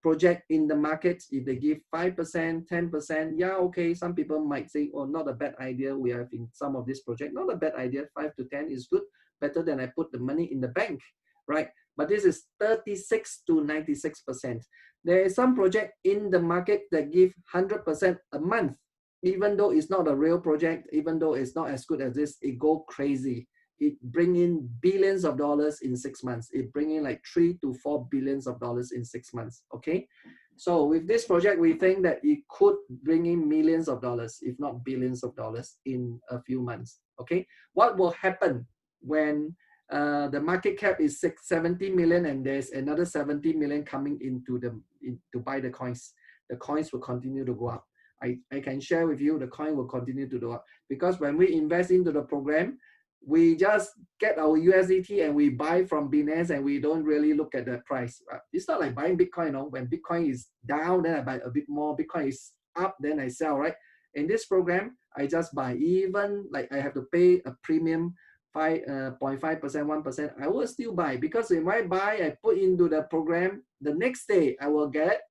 project in the market. If they give 5%, 10%, yeah, okay, some people might say, oh, not a bad idea. We have in some of this project, not a bad idea. 5 to 10 is good, better than I put the money in the bank, right? But this is 36 to 96%. There is some project in the market that give 100% a month, even though it's not a real project, even though it's not as good as this, it go crazy. It bring in billions of dollars in 6 months. It bring in like 3 to 4 billions of dollars in 6 months. Okay, so with this project, we think that it could bring in millions of dollars, if not billions of dollars, in a few months. Okay, what will happen when the market cap is 70 million and there's another 70 million coming into to buy the coins? The coins will continue to go up. I can share with you, the coin will continue to go up, because when we invest into the program, we just get our USDT and we buy from Binance, and we don't really look at the price. It's not like buying Bitcoin. No? When Bitcoin is down, then I buy a bit more. Bitcoin is up, then I sell, right? In this program, I just buy. Even like I have to pay a premium, 0.5%, 1%, I will still buy, because if I buy, I put into the program, the next day I will get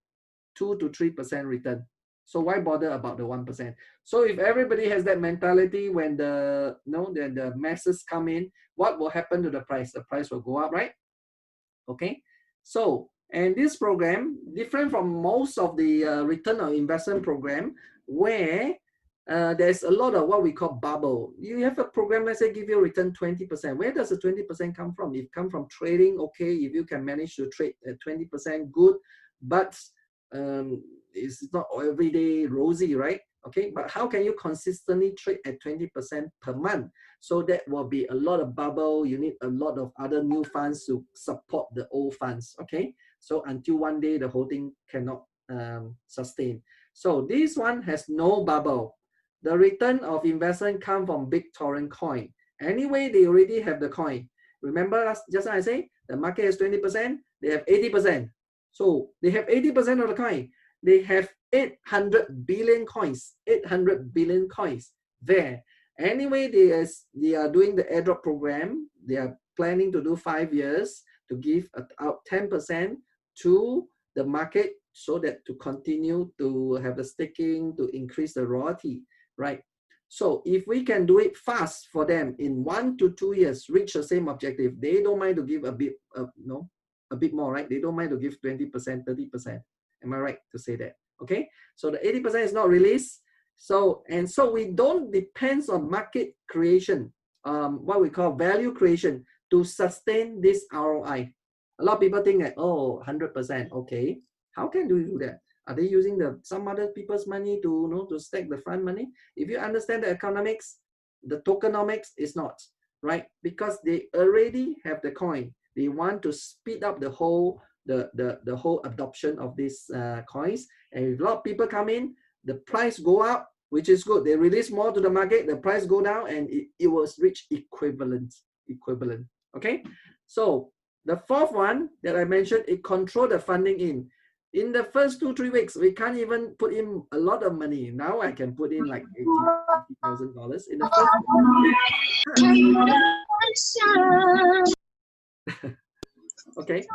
2 to 3% return. So why bother about the 1%? So if everybody has that mentality, when the the masses come in, what will happen to the price? The price will go up, right? Okay. So, and this program, different from most of the return on investment program, where there's a lot of what we call bubble. You have a program, let's say, give you return 20%. Where does the 20% come from? If it come from trading, okay, if you can manage to trade at 20%, good. But it's not every day rosy, right? Okay, but how can you consistently trade at 20% per month? So that will be a lot of bubble. You need a lot of other new funds to support the old funds. Okay, so until one day the whole thing cannot sustain. So this one has no bubble. The return of investment come from BitTorrent coin. Anyway, they already have the coin. Remember just I say the market is 20%, they have 80%. So they have 80% of the coin. They have 800 billion coins, 800 billion coins there. Anyway, they are doing the airdrop program. They are planning to do 5 years to give out 10% to the market, so that to continue to have the staking, to increase the royalty, right? So if we can do it fast for them in 1 to 2 years, reach the same objective, they don't mind to give a bit, a bit more, right? They don't mind to give 20%, 30%. Am I right to say that? Okay, so the 80% is not released. So we don't depend on market creation, what we call value creation, to sustain this ROI. A lot of people think that, oh, 100%, okay. How can you do that? Are they using some other people's money to to stack the fund money? If you understand the economics, the tokenomics is not, right? Because they already have the coin. They want to speed up the whole adoption of these coins. And if a lot of people come in, the price go up, which is good. They release more to the market, the price go down, and it will reach equivalent. Okay, so The fourth one that I mentioned, it control the funding in. In the first 2-3 weeks, we can't even put in a lot of money. Now I can put in like $80,000 in the first. Okay.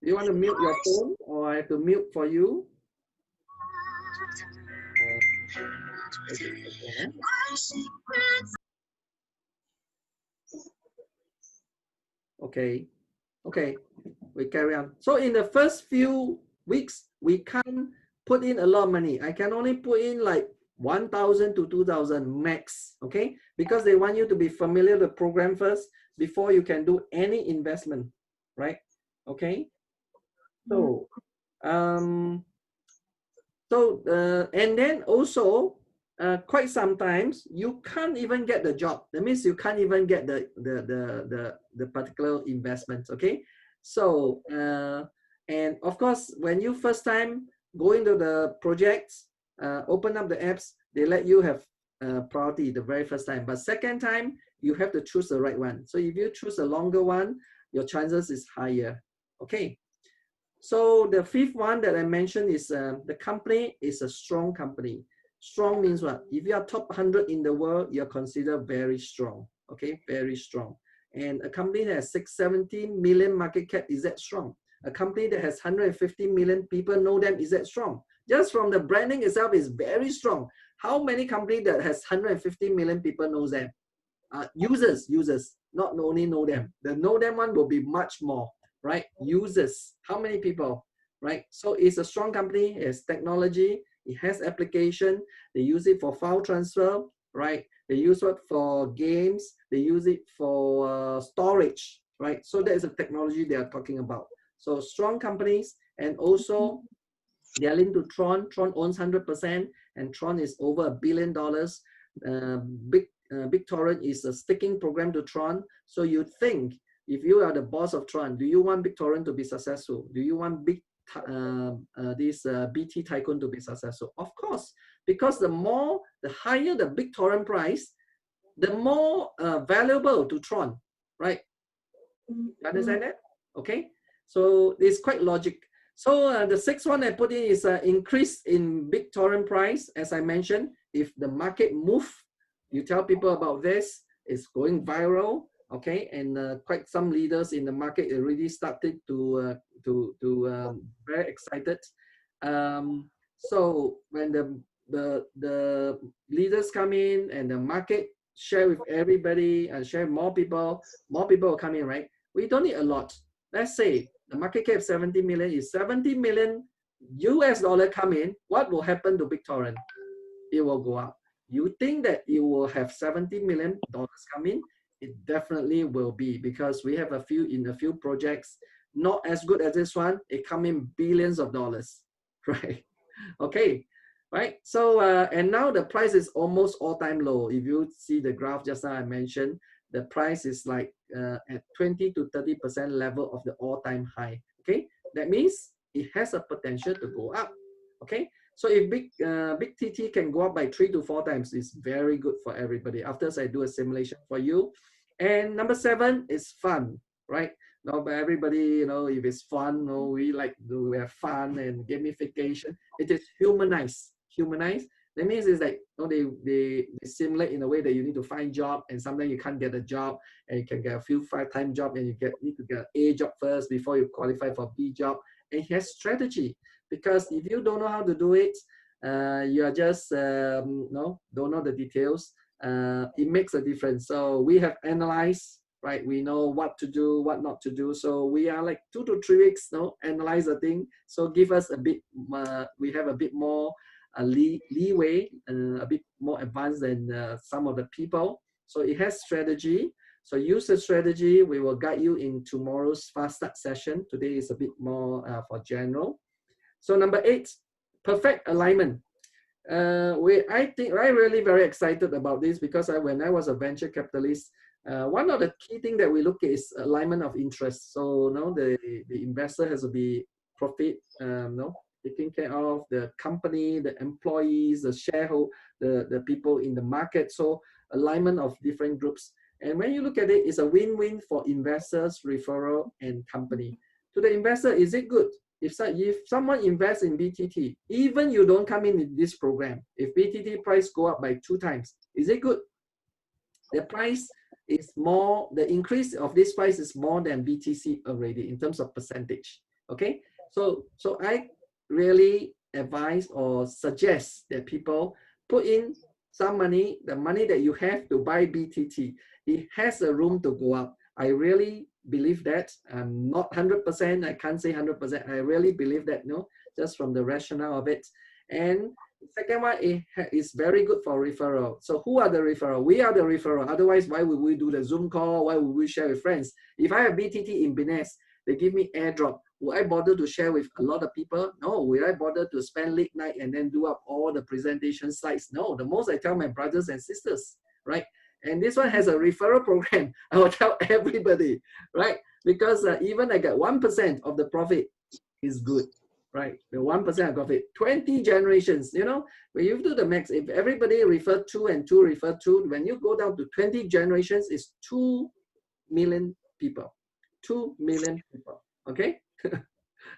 You want to mute your phone, or I have to mute for you? Okay. Okay, we carry on. So in the first few weeks, we can't put in a lot of money. I can only put in like 1,000 to 2,000 max, okay? Because they want you to be familiar with the program first before you can do any investment, right? Okay. So, and then also, quite sometimes you can't even get the job. That means you can't even get the particular investment. Okay, so and of course, when you first time go into the projects, open up the apps, they let you have priority the very first time. But second time, you have to choose the right one. So if you choose a longer one, your chances is higher. Okay. So the fifth one that I mentioned is the company is a strong company. Strong means what? If you are top 100 in the world, you're considered very strong. Okay, very strong. And a company that has 670 million market cap, is that strong? A company that has 150 million people know them, is that strong? Just from the branding itself is very strong. How many company that has 150 million people knows them? Users, not only know them. The know them one will be much more. Right? Users, how many people, right? So it's a strong company, it has technology, it has application, they use it for file transfer, right? They use it for games, they use it for storage, right? So that is a technology they are talking about. So strong companies, and also they are linked to TRON. TRON owns 100%, and TRON is over $1 billion. BitTorrent is a sticking program to TRON. So you think, if you are the boss of TRON, do you want BitTorrent to be successful? Do you want BTTycoon to be successful? Of course, because the higher the BitTorrent price, the more valuable to TRON, right? Understand that? Okay, so it's quite logic. So the sixth one I put in is increase in BitTorrent price. As I mentioned, if the market move, you tell people about this, it's going viral. Okay, and quite some leaders in the market already started to very excited. So when the leaders come in and the market share with everybody and share more people will come in, right? We don't need a lot. Let's say the market cap 70 million is 70 million US dollar come in. What will happen to BitTorrent? It will go up. You think that it will have $70 million come in? It definitely will be, because we have a few projects not as good as this one. It come in billions of dollars, right? Okay, right. So and now the price is almost all-time low. If you see the graph just now I mentioned, the price is like at 20 to 30% level of the all-time high. Okay, that means it has a potential to go up. Okay, so if big TT can go up by 3 to 4 times, it's very good for everybody. After I do a simulation for you. And number 7 is fun, right? Now, but everybody, if it's fun, we like to have fun and gamification. It is humanized. That means it's like, they simulate in a way that you need to find job, and sometimes you can't get a job, and you can get a few part-time job, and you need to get an A job first before you qualify for B job. And it has strategy, because if you don't know how to do it, you are just don't know the details. It makes a difference. So we have analyzed, right? We know what to do, what not to do. So we are like 2 to 3 weeks, analyze the thing. So give us a bit, we have a bit more leeway, a bit more advanced than some of the people. So it has strategy. So use the strategy. We will guide you in tomorrow's fast start session. Today is a bit more for general. So number 8, perfect alignment. I think I'm really very excited about this, because when I was a venture capitalist, one of the key things that we look at is alignment of interest. So the investor has to be profit, taking care of the company, the employees, the shareholder, the people in the market. So alignment of different groups. And when you look at it, it's a win-win for investors, referral, and company. To the investor, is it good? If someone invests in BTT, even you don't come in this program, if BTT price go up by 2 times, is it good? The price is more, the increase of this price is more than BTC already in terms of percentage. Okay, so I really advise or suggest that people put in some money, the money that you have to buy BTT. It has a room to go up. I really believe that. I'm not 100%, I can't say 100%. I really believe that, no, just from the rationale of it. And the second one, it is very good for referral. So who are the referral? We are the referral. Otherwise, why would we do the Zoom call? Why would we share with friends? If I have BTT in Binance, they give me airdrop. Will I bother to share with a lot of people? No. Will I bother to spend late night and then do up all the presentation slides? No. The most I tell my brothers and sisters, right? And this one has a referral program. I will tell everybody, right? Because even I get 1% of the profit is good, right? The 1% of profit, 20 generations, you know, when you do the max, if everybody refer 2 and 2 refer 2, when you go down to 20 generations, it's 2 million people. 2 million people, okay?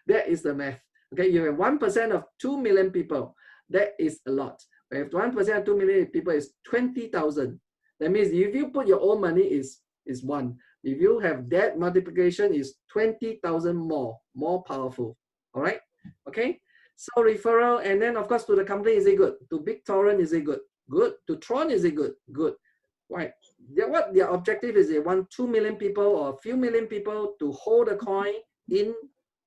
That is the math. Okay, you have 1% of 2 million people. That is a lot. If 1% of 2 million people is 20,000. That means if you put your own money is 1. If you have that multiplication is 20,000 more powerful. All right. Okay. So referral, and then of course to the company, is it good? To BitTorrent, is it good? Good. To TRON, is it good? Good. Right. What their objective is, they want 2 million people or a few million people to hold a coin in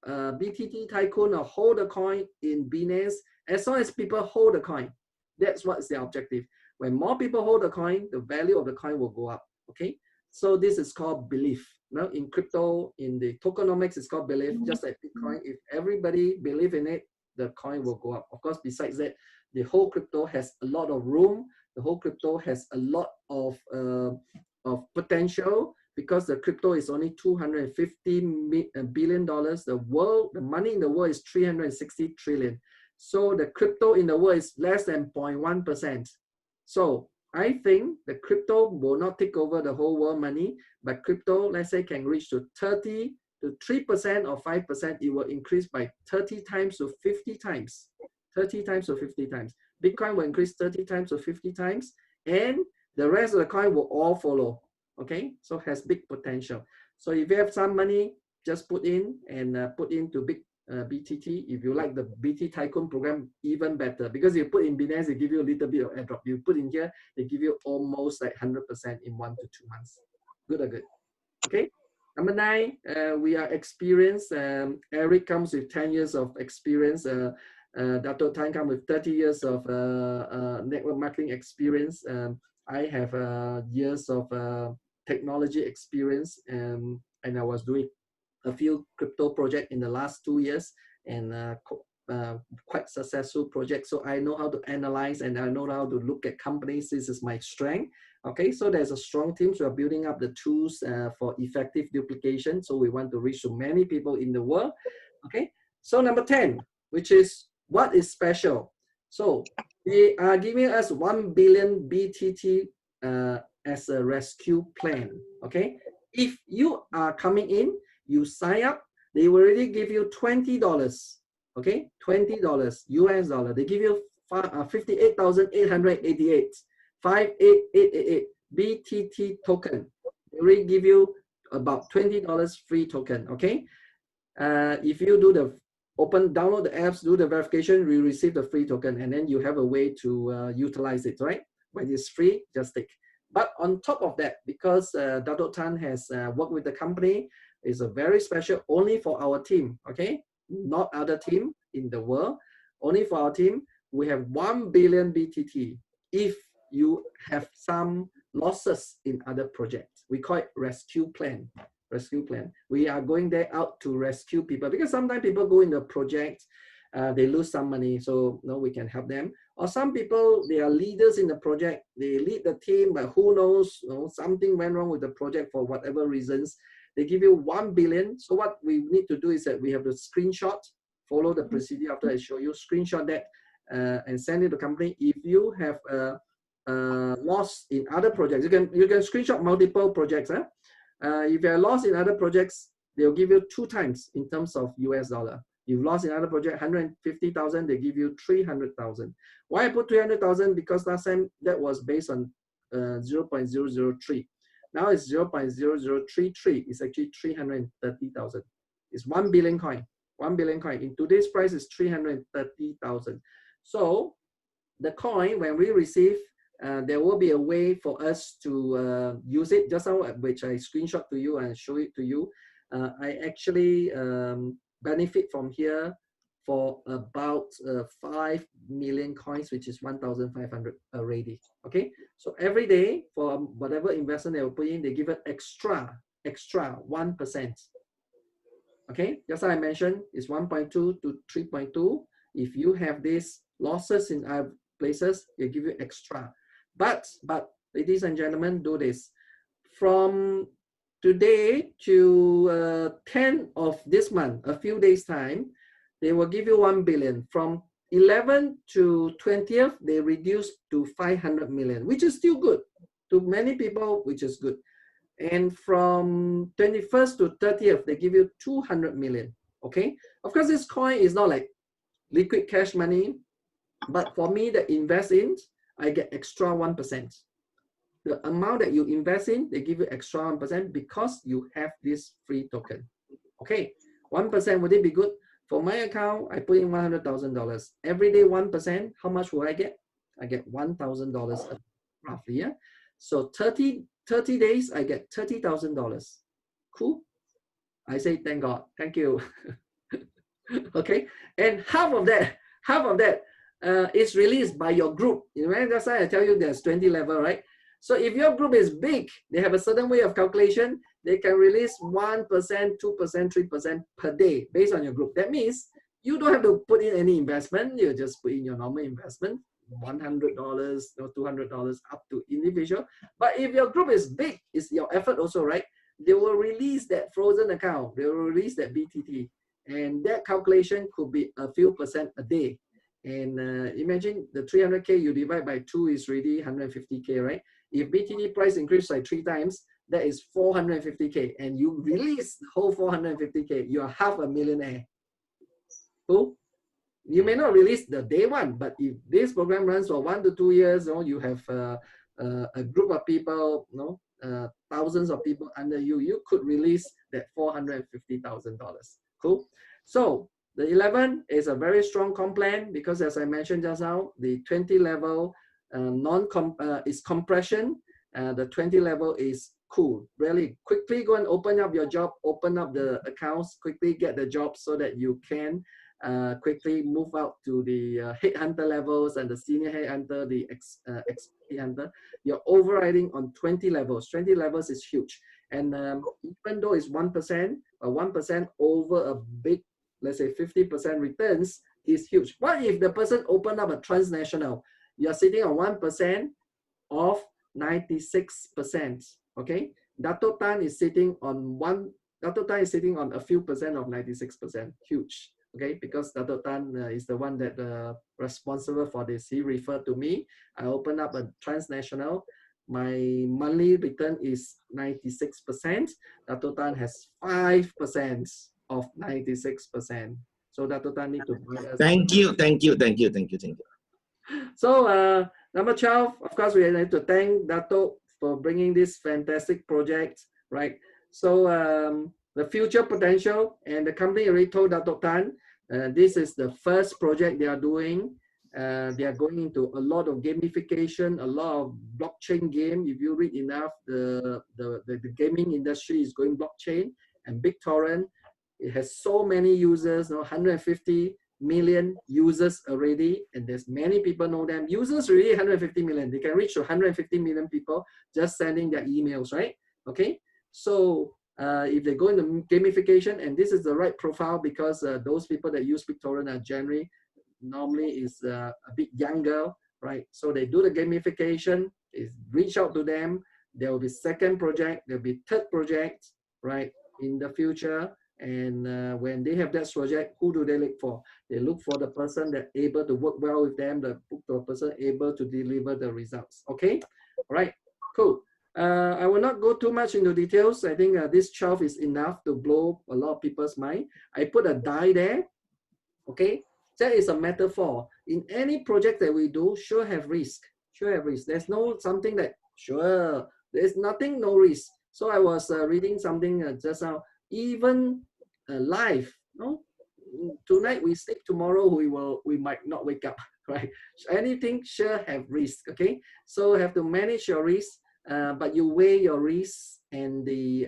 BTTycoon or hold a coin in Binance. As long as people hold the coin, that's what's their objective. When more people hold the coin, the value of the coin will go up. Okay. So this is called belief. Now in crypto, in the tokenomics, it's called belief. Just like Bitcoin, if everybody believe in it, the coin will go up. Of course, besides that, the whole crypto has a lot of room. The whole crypto has a lot of potential, because the crypto is only $250 billion. The money in the world is 360 trillion. So the crypto in the world is less than 0.1%. So I think the crypto will not take over the whole world money, but crypto, let's say, can reach to 30 to 3% or 5%. It will increase by 30 times to 50 times. 30 times to 50 times. Bitcoin will increase 30 times to 50 times, and the rest of the coin will all follow. Okay, so has big potential. So if you have some money, just put in and put into BTT. If you like the BTTycoon program, even better, because you put in Binance, they give you a little bit of airdrop. You put in here, they give you almost like 100% in 1 to 2 months. Good or good? Okay. Number 9, we are experienced. Eric comes with 10 years of experience. Dr. Tan comes with 30 years of network marketing experience. I have years of technology experience, and I was doing a few crypto projects in the last 2 years, and quite successful projects. So I know how to analyze, and I know how to look at companies. This is my strength. Okay, so there's a strong team. So we're building up the tools for effective duplication. So we want to reach to many people in the world. Okay, so number 10, which is what is special. So they are giving us 1 billion BTT as a rescue plan. Okay, if you are coming in, you sign up, they will already give you $20. Okay, $20 US dollar. They give you 58,888, 58888 BTT token. They already give you about $20 free token. Okay, if you do the download the apps, do the verification, we receive the free token, and then you have a way to utilize it, right? When it's free, just take. But on top of that, because Dr. Tan has worked with the company, it's a very special, only for our team, okay? Not other team in the world, only for our team. We have 1 billion BTT. If you have some losses in other projects, we call it rescue plan. Rescue plan. We are going there out to rescue people, because sometimes people go in the project, they lose some money, so no, we can help them. Or some people, they are leaders in the project, they lead the team, but who knows, something went wrong with the project for whatever reasons. They give you 1 billion. So what we need to do is that we have to screenshot, follow the procedure after I show you, screenshot that and send it to the company. If you have lost in other projects, you can screenshot multiple projects. If you're lost in other projects, they'll give you 2 times in terms of US dollar. You've lost in other project 150,000, they give you 300,000. Why I put 300,000? Because last time that was based on 0.003. Now it's 0.0033. It's actually 330,000. It's 1 billion coin. 1 billion coin. In today's price is 330,000. So the coin, when we receive, there will be a way for us to use it. Just now, which I screenshot to you and show it to you. I actually benefit from here for about 5 million coins, which is 1,500 already. Okay, so every day for whatever investment they will put in, they give it extra 1%. Okay, just like I mentioned, it's 1.2 to 3.2. If you have these losses in other places, they give you extra. But ladies and gentlemen, do this. From today to 10 of this month, a few days time, they will give you 1 billion. From 11 to 20th, they reduce to 500 million, which is still good. To many people, which is good. And from 21st to 30th, they give you 200 million, okay? Of course, this coin is not like liquid cash money, but for me that invest in, I get extra 1%. The amount that you invest in, they give you extra 1% because you have this free token. Okay, 1%, would it be good? For my account, I put in $100,000. Every day 1%, how much will I get? I get $1,000 roughly, yeah? So 30 days, I get $30,000. Cool? I say, thank God, thank you. Okay, and half of that is released by your group. You know, that's why I tell you there's 20 level, right? So if your group is big, they have a certain way of calculation, they can release 1%, 2%, 3% per day based on your group. That means you don't have to put in any investment. You just put in your normal investment, $100 or $200 up to individual. But if your group is big, it's your effort also, right? They will release that frozen account. They will release that BTT. And that calculation could be a few percent a day. And imagine the 300K you divide by 2 is already 150K, right? If BTT price increase by 3 times, that is 450K. And you release the whole 450K, you are half a millionaire. Cool? You may not release the day one, but if this program runs for 1 to 2 years, you know, you have a group of people, you know, thousands of people under you, you could release that $450,000. Cool? So the 11 is a very strong comp plan because, as I mentioned just now, the 20 level is compression. The 20 level is cool. Really quickly go and open up your job, open up the accounts, quickly get the job so that you can quickly move out to the headhunter levels and the senior headhunter, the headhunter. You're overriding on 20 levels. 20 levels is huge. And even though it's 1%, 1% over a big, let's say 50% returns is huge. What if the person opened up a transnational? You're sitting on 1% of 96%. Okay, Dato Tan is sitting on a few percent of 96%. Huge. Okay, because Dato Tan is the one that responsible for this. He referred to me. I opened up a transnational. My monthly return is 96%. Dato Tan has 5% of 96%. So Dato Tan need to buy us. Thank you. So number 12, of course, we need to thank Dato for bringing this fantastic project, right? So the future potential, and the company already told Dato Tan, this is the first project they are doing. They are going into a lot of gamification, a lot of blockchain game. If you read enough, the gaming industry is going blockchain, and BitTorrent, it has so many users, 150 million users already, and there's many people know them. Users really 150 million. They can reach to 150 million people just sending their emails, right? Okay, so if they go into gamification, and this is the right profile because those people that use BitTorrent are normally is a bit younger, right? So they do the gamification, is reach out to them. There will be second project, there will be third project, right, in the future. And when they have that project, who do they look for? They look for the person that able to work well with them, the person able to deliver the results. Okay, all right, cool. I will not go too much into details. I think this 12 is enough to blow a lot of people's mind. I put a die there. Okay, that is a metaphor. In any project that we do, sure have risk. Sure have risk. There's no something that sure. There's nothing no risk. So I was reading something just now. Even life, no. Tonight we sleep. Tomorrow we might not wake up. Right? Anything sure have risk. Okay. So have to manage your risk. But you weigh your risk and the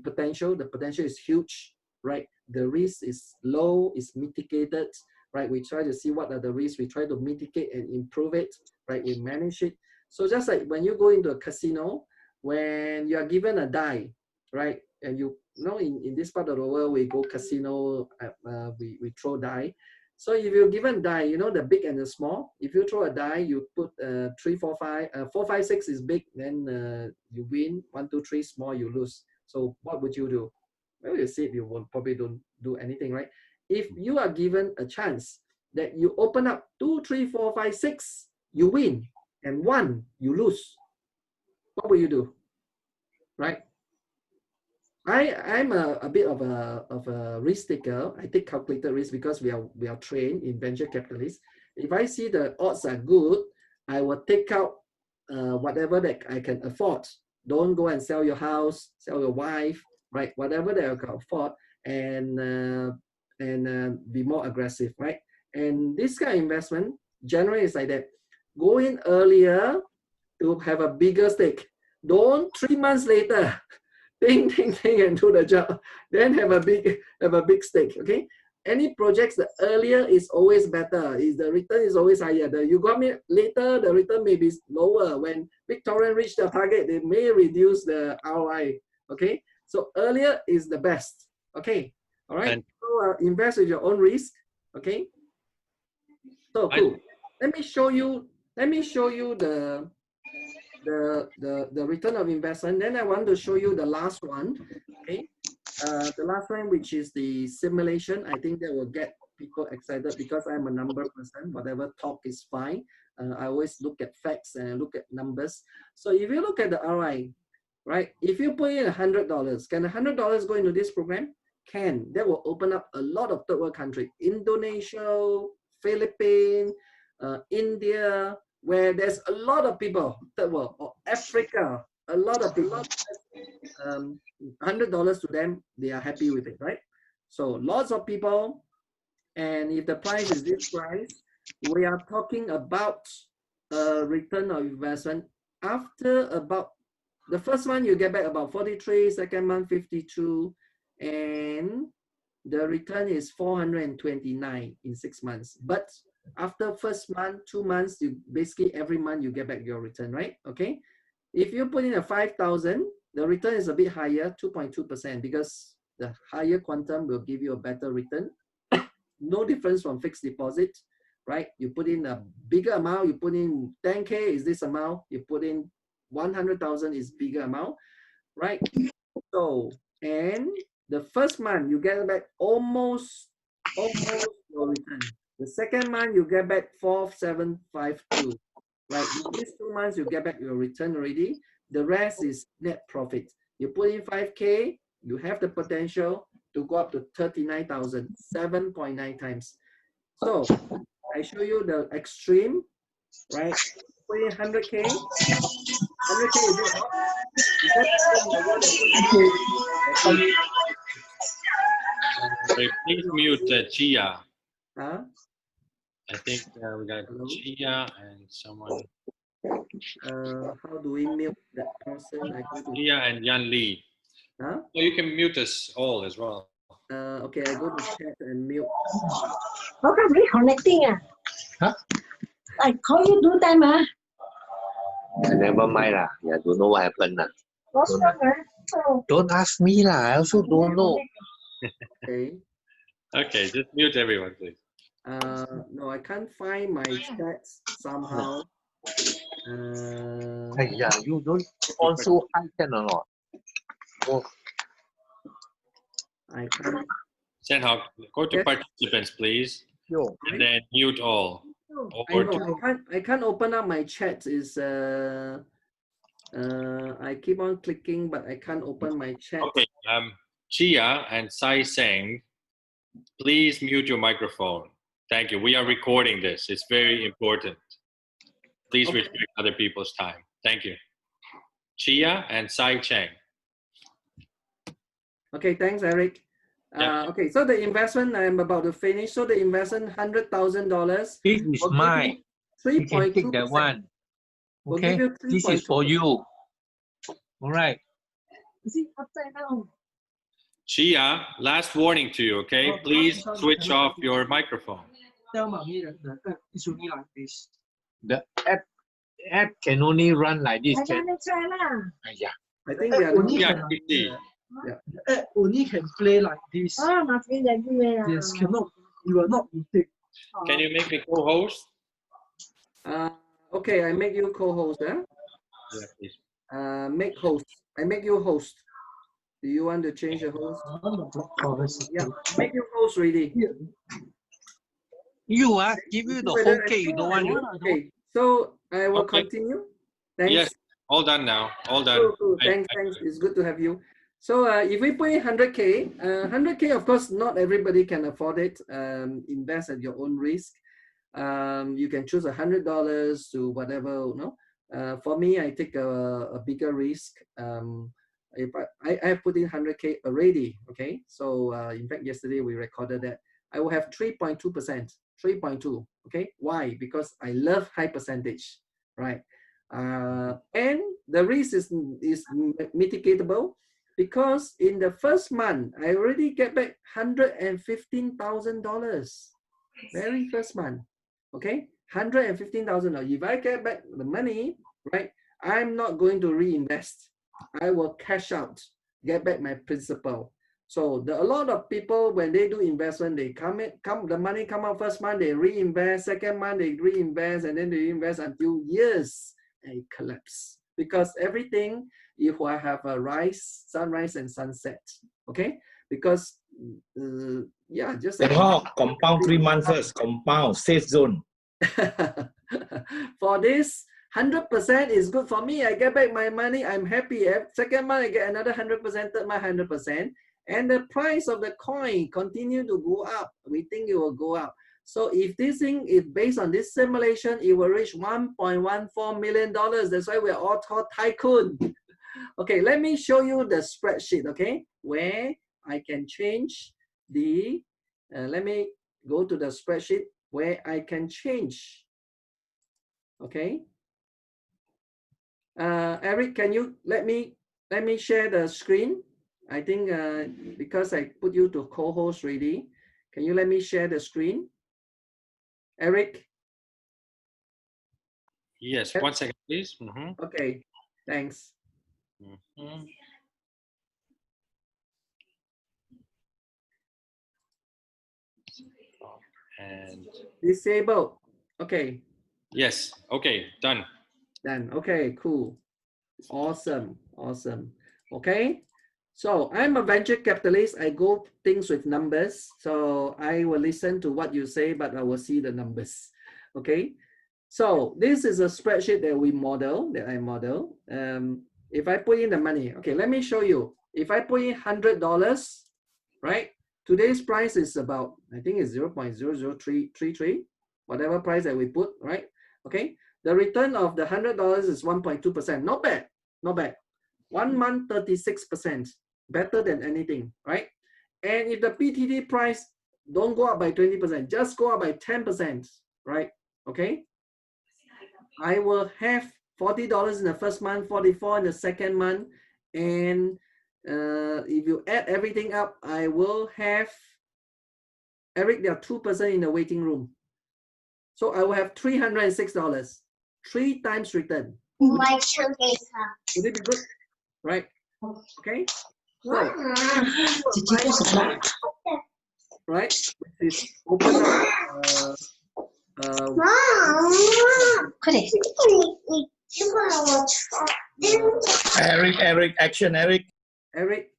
potential. The potential is huge, right? The risk is low, is mitigated, right? We try to see what are the risks. We try to mitigate and improve it, right? We manage it. So just like when you go into a casino, when you are given a die, right? And you know, in this part of the world, we go casino, we throw die. So if you're given die, you know, the big and the small, if you throw a die, you put 3, 4, 5, 4, 5, 6 is big, then you win. 1, 2, 3, small, you lose. So what would you do? Well, you see, you won't probably don't do anything, right? If you are given a chance that you open up 2, 3, 4, 5, 6, you win, and 1, you lose, what will you do? Right? I'm a bit of a risk taker. I take calculated risk because we are trained in venture capitalists. If I see the odds are good, I will take out whatever that I can afford. Don't go and sell your house, sell your wife, right? Whatever that I can afford, and be more aggressive, right? And this kind of investment generally is like that. Go in earlier to have a bigger stake. Don't 3 months later. Ding, ding, ding, and do the job. Then have a big stake. Okay. Any projects, the earlier is always better. Is the return is always higher. You got me later, the return may be lower. When BitTorrent reach the target, they may reduce the ROI. Okay. So earlier is the best. Okay. All right. And so invest with your own risk. Okay. So cool. Let me show you the return of investment. Then I want to show you the last one. Okay, the last one, which is the simulation. I think that will get people excited because I'm a number person. Whatever talk is fine. I always look at facts and look at numbers. So if you look at the ROI, right? If you put in $100, can $100 go into this program? Can. That will open up a lot of third world countries. Indonesia, Philippines, India, where there's a lot of people, third world, or Africa, a lot of people. $100 to them, they are happy with it, right? So lots of people, and if the price is this price, we are talking about a return of investment after about the first month you get back about 43, second month 52, and the return is 429 in 6 months. But after first month, 2 months, you basically every month you get back your return, right? Okay. If you put in a 5,000, the return is a bit higher, 2.2%, because the higher quantum will give you a better return. No difference from fixed deposit, right? You put in a bigger amount, you put in 10K is this amount, you put in 100,000 is bigger amount, right? So, and the first month you get back almost your return. The second month you get back 4,752, right? In these 2 months you get back your return already. The rest is net profit. You put in 5K, you have the potential to go up to 39,000, 7.9 times. So I show you the extreme, right? Put in 100K. 100K is it not? Please mute Chia. Huh? I think we got Chia and someone. How do we mute that person? Chia and Yan Li. Huh? Oh, you can mute us all as well. Okay, I go to chat and mute. How come reconnecting? Huh? I call you 2 times. Never mind lah. Yeah, don't know what happened lah. Don't ask me lah. I also don't know. Okay. Okay, just mute everyone, please. No, I can't find my chats somehow. Yeah, you don't on so high can or not? Oh. I can't. Senhok, go to Yes. participants, please, Yo. and then mute all. I Or know, I can't open up my chat. I keep on clicking, but I can't open my chat. okay, Chia and Sai Seng, please mute your microphone. Thank you. We are recording this. It's very important. Please Okay. respect other people's time. Thank you. Chia and Sai Cheng. Okay, thanks, Eric. Yeah. Okay, so the investment I'm about to finish. So the investment $100,000. This is mine. You can take that 3.2%. one. We'll Okay. give you This is for 3.2%. you. All right. Is it upside down? Chia, last warning to you, okay? Please switch off your microphone. Tell mommy that the app is only like this. The app can only run like this. I can't try lah. Yeah. I think we are Only Yeah, can, PC. the app only can play like this. Oh, must be that way lah. Yes, cannot. You will not take. Can you make me co-host? Okay, I make you co-host. Yeah, please. Make host. I make you host. Do you want to change the host? Yeah, make you host already. You give you the whole cake. You don't want you. Okay, so I will Okay. continue. Thanks. Yes, all done now. All done. Cool. Thanks. It's good to have you. So if we put in 100K, 100K, of course, not everybody can afford it. Invest at your own risk. You can choose $100 to whatever, for me, I take a bigger risk. If I put in 100K already, okay? So in fact, yesterday we recorded that. I will have 3.2%, 3.2, okay? Why? Because I love high percentage, right? And the risk is mitigatable because in the first month, I already get back $115,000, very first month, okay? $115,000. If I get back the money, right, I'm not going to reinvest. I will cash out, get back my principal. So a lot of people, when they do investment, they the money come out first month, they reinvest, second month they reinvest, and then they invest until years and it collapse. Because everything, if I have a sunrise and sunset, okay? Because just compound 3 months first, compound, safe zone. For this, 100% is good for me. I get back my money, I'm happy. Second month, I get another 100%, third month, 100%. And the price of the coin continue to go up. We think it will go up. So if this thing is based on this simulation, it will reach $1.14 million. That's why we're all called tycoon. Okay, let me show you the spreadsheet, okay? Where I can change the, let me go to the spreadsheet where I can change, okay? Eric, can you let me share the screen? I think because I put you to co-host already, can you let me share the screen? Eric? Yes, 1 second, please. Okay, thanks. And Disable. Okay. yes, okay, done. Done. Okay, cool. Awesome. Okay. So I'm a venture capitalist. I go things with numbers. So I will listen to what you say, but I will see the numbers. Okay. So this is a spreadsheet that I model. If I put in the money, okay, let me show you. If I put in $100, right? Today's price is about, I think it's 0.00333, whatever price that we put, right? Okay. The return of the $100 is 1.2%. Not bad. 1 month, 36%. Better than anything, right? And if the BTT price don't go up by 20%, just go up by 10%, right? Okay. I will have $40 in the first month, 44 in the second month. And if you add everything up, I will have, Eric, there are 2% in the waiting room. So I will have $306, 3 times return. Would it be good? Right? Okay. So, right? This is open up. Eric, action, Eric. Eric,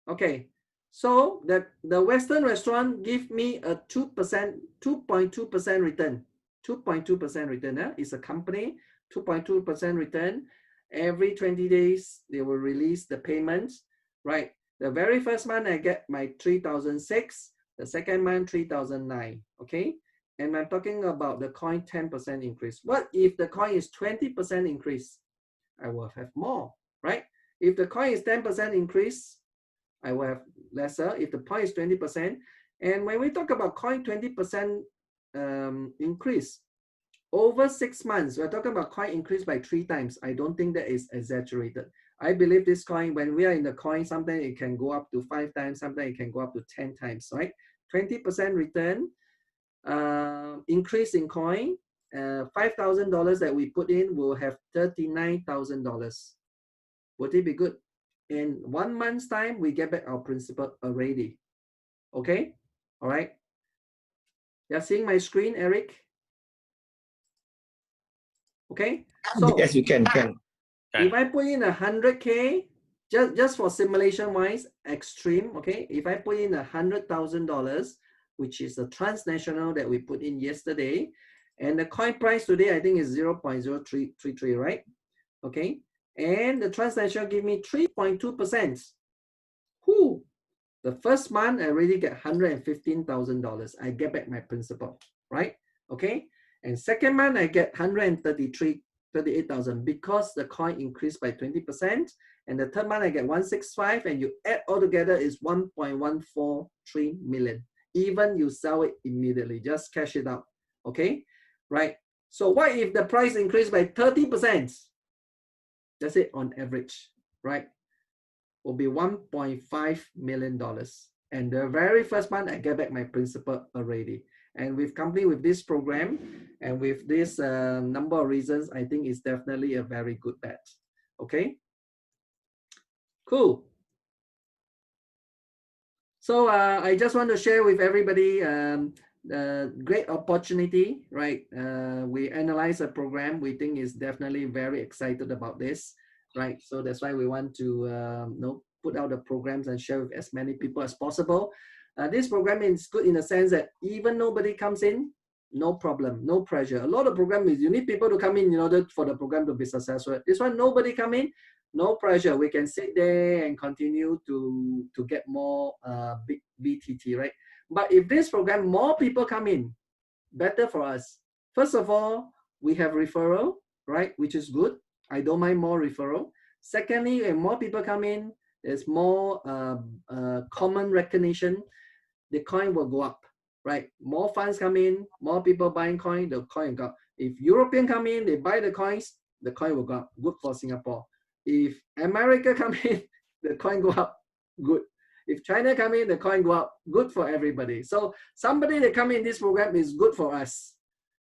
Okay, so the Western restaurant give me a 2.2% return. 2.2% return. It's a company, 2.2% return. Every 20 days, they will release the payments, right? The very first month, I get my 3,006. The second month, 3,009, okay? And I'm talking about the coin 10% increase. What if the coin is 20% increase? I will have more, right? If the coin is 10% increase, I will have lesser. If the coin is 20%, and when we talk about coin 20% increase, over 6 months, we're talking about coin increase by 3 times. I don't think that is exaggerated. I believe this coin, when we are in the coin, sometimes it can go up to 5 times, sometimes it can go up to 10 times, right? 20% return, increase in coin, $5,000 that we put in will have $39,000. Would it be good? In 1 month's time, we get back our principal already. Okay? All right. You're seeing my screen, Eric? Okay? So Yes, you can. if I put in 100K, just for simulation wise, extreme, okay? If I put in $100,000, which is the transnational that we put in yesterday, and the coin price today, I think is 0.0333, right? Okay. And the transnational give me 3.2%. Whoo! The first month, I already get $115,000. I get back my principal, right? Okay. And second month, I get 38,000 because the coin increased by 20%. And the third month, I get 165, and you add all together is 1.143 million. Even you sell it immediately, just cash it out. Okay, right? So what if the price increased by 30%? That's it on average, right? Will be $1.5 million. And the very first month, I get back my principal already. And with company with this program and with this number of reasons, I think it's definitely a very good bet. Okay, cool. So I just want to share with everybody great opportunity, right? We analyze a program. We think is definitely very excited about this, right? So that's why we want to put out the programs and share with as many people as possible. This program is good in the sense that even nobody comes in, no problem, no pressure. A lot of program is you need people to come in order for the program to be successful. This one, nobody come in, no pressure. We can sit there and continue to get more big BTT, right? But if this program, more people come in, better for us. First of all, we have referral, right? Which is good. I don't mind more referral. Secondly, when more people come in, there's more common recognition. The coin will go up, right? More funds come in, more people buying coin, the coin will go up. If European come in, they buy the coins, the coin will go up. Good for Singapore. If America come in, the coin go up. Good. If China come in, the coin go up. Good for everybody. So somebody that come in this program is good for us,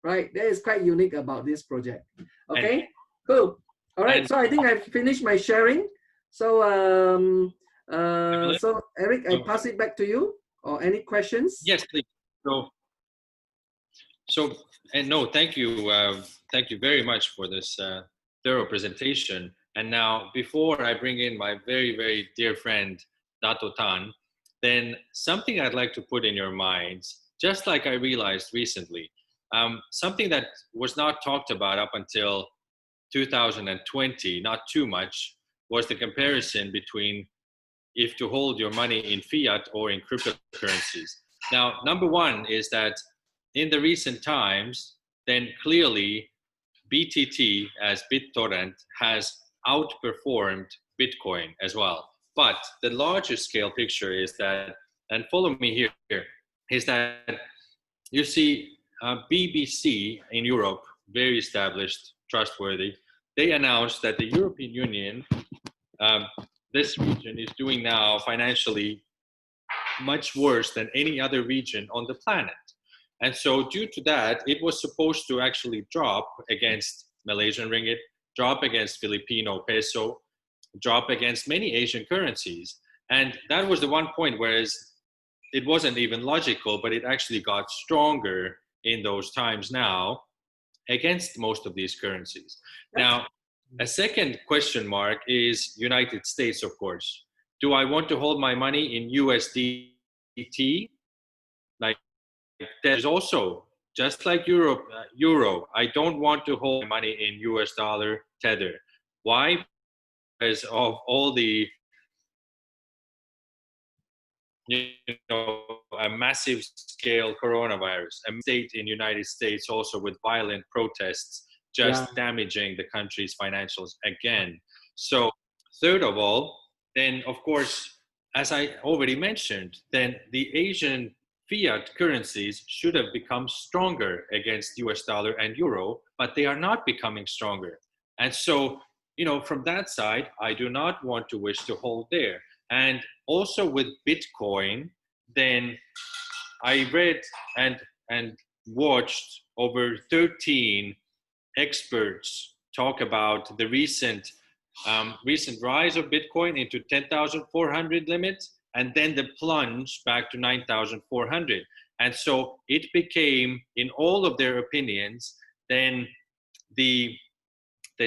right? That is quite unique about this project. Okay, cool. All right. So I think I've finished my sharing. So so Eric, I pass it back to you. Or any questions? Yes, please. So and no, thank you very much for this thorough presentation. And now, before I bring in my very, very dear friend, Dato Tan, then something I'd like to put in your minds, just like I realized recently, something that was not talked about up until 2020, not too much, was the comparison between if to hold your money in fiat or in cryptocurrencies. Now, number one is that in the recent times, then clearly BTT as BitTorrent has outperformed Bitcoin as well. But the larger scale picture is that, and follow me here, is that you see BBC in Europe, very established, trustworthy, they announced that the European Union, this region is doing now financially much worse than any other region on the planet. And so due to that, it was supposed to actually drop against Malaysian ringgit, drop against Filipino peso, drop against many Asian currencies. And that was the one point, whereas it wasn't even logical, but it actually got stronger in those times now against most of these currencies. Now, a second question mark is United States, of course. do I want to hold my money in USDT? Like there's also, just like Euro, I don't want to hold my money in US dollar tether. Why? Because of all the, a massive scale coronavirus, a state in United States also with violent protests, just damaging the country's financials again. So third of all, then of course, as I already mentioned, then the Asian fiat currencies should have become stronger against US dollar and euro, but they are not becoming stronger. And so, from that side, I do not want to wish to hold there. And also with Bitcoin, then I read and watched over 13 experts talk about the recent rise of Bitcoin into 10,400 limit, and then the plunge back to 9,400. And so it became, in all of their opinions, then the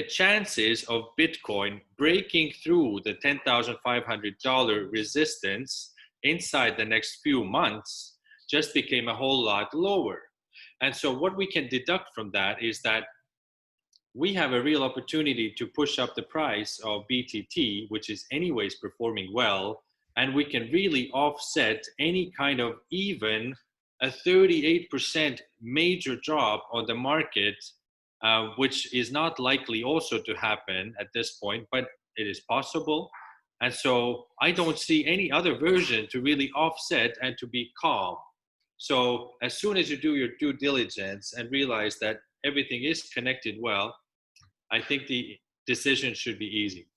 chances of Bitcoin breaking through the $10,500 resistance inside the next few months just became a whole lot lower. And so what we can deduct from that is that we have a real opportunity to push up the price of BTT, which is anyways performing well, and we can really offset any kind of even a 38% major drop on the market, which is not likely also to happen at this point, but it is possible. And so I don't see any other version to really offset and to be calm. So as soon as you do your due diligence and realize that everything is connected well, I think the decision should be easy.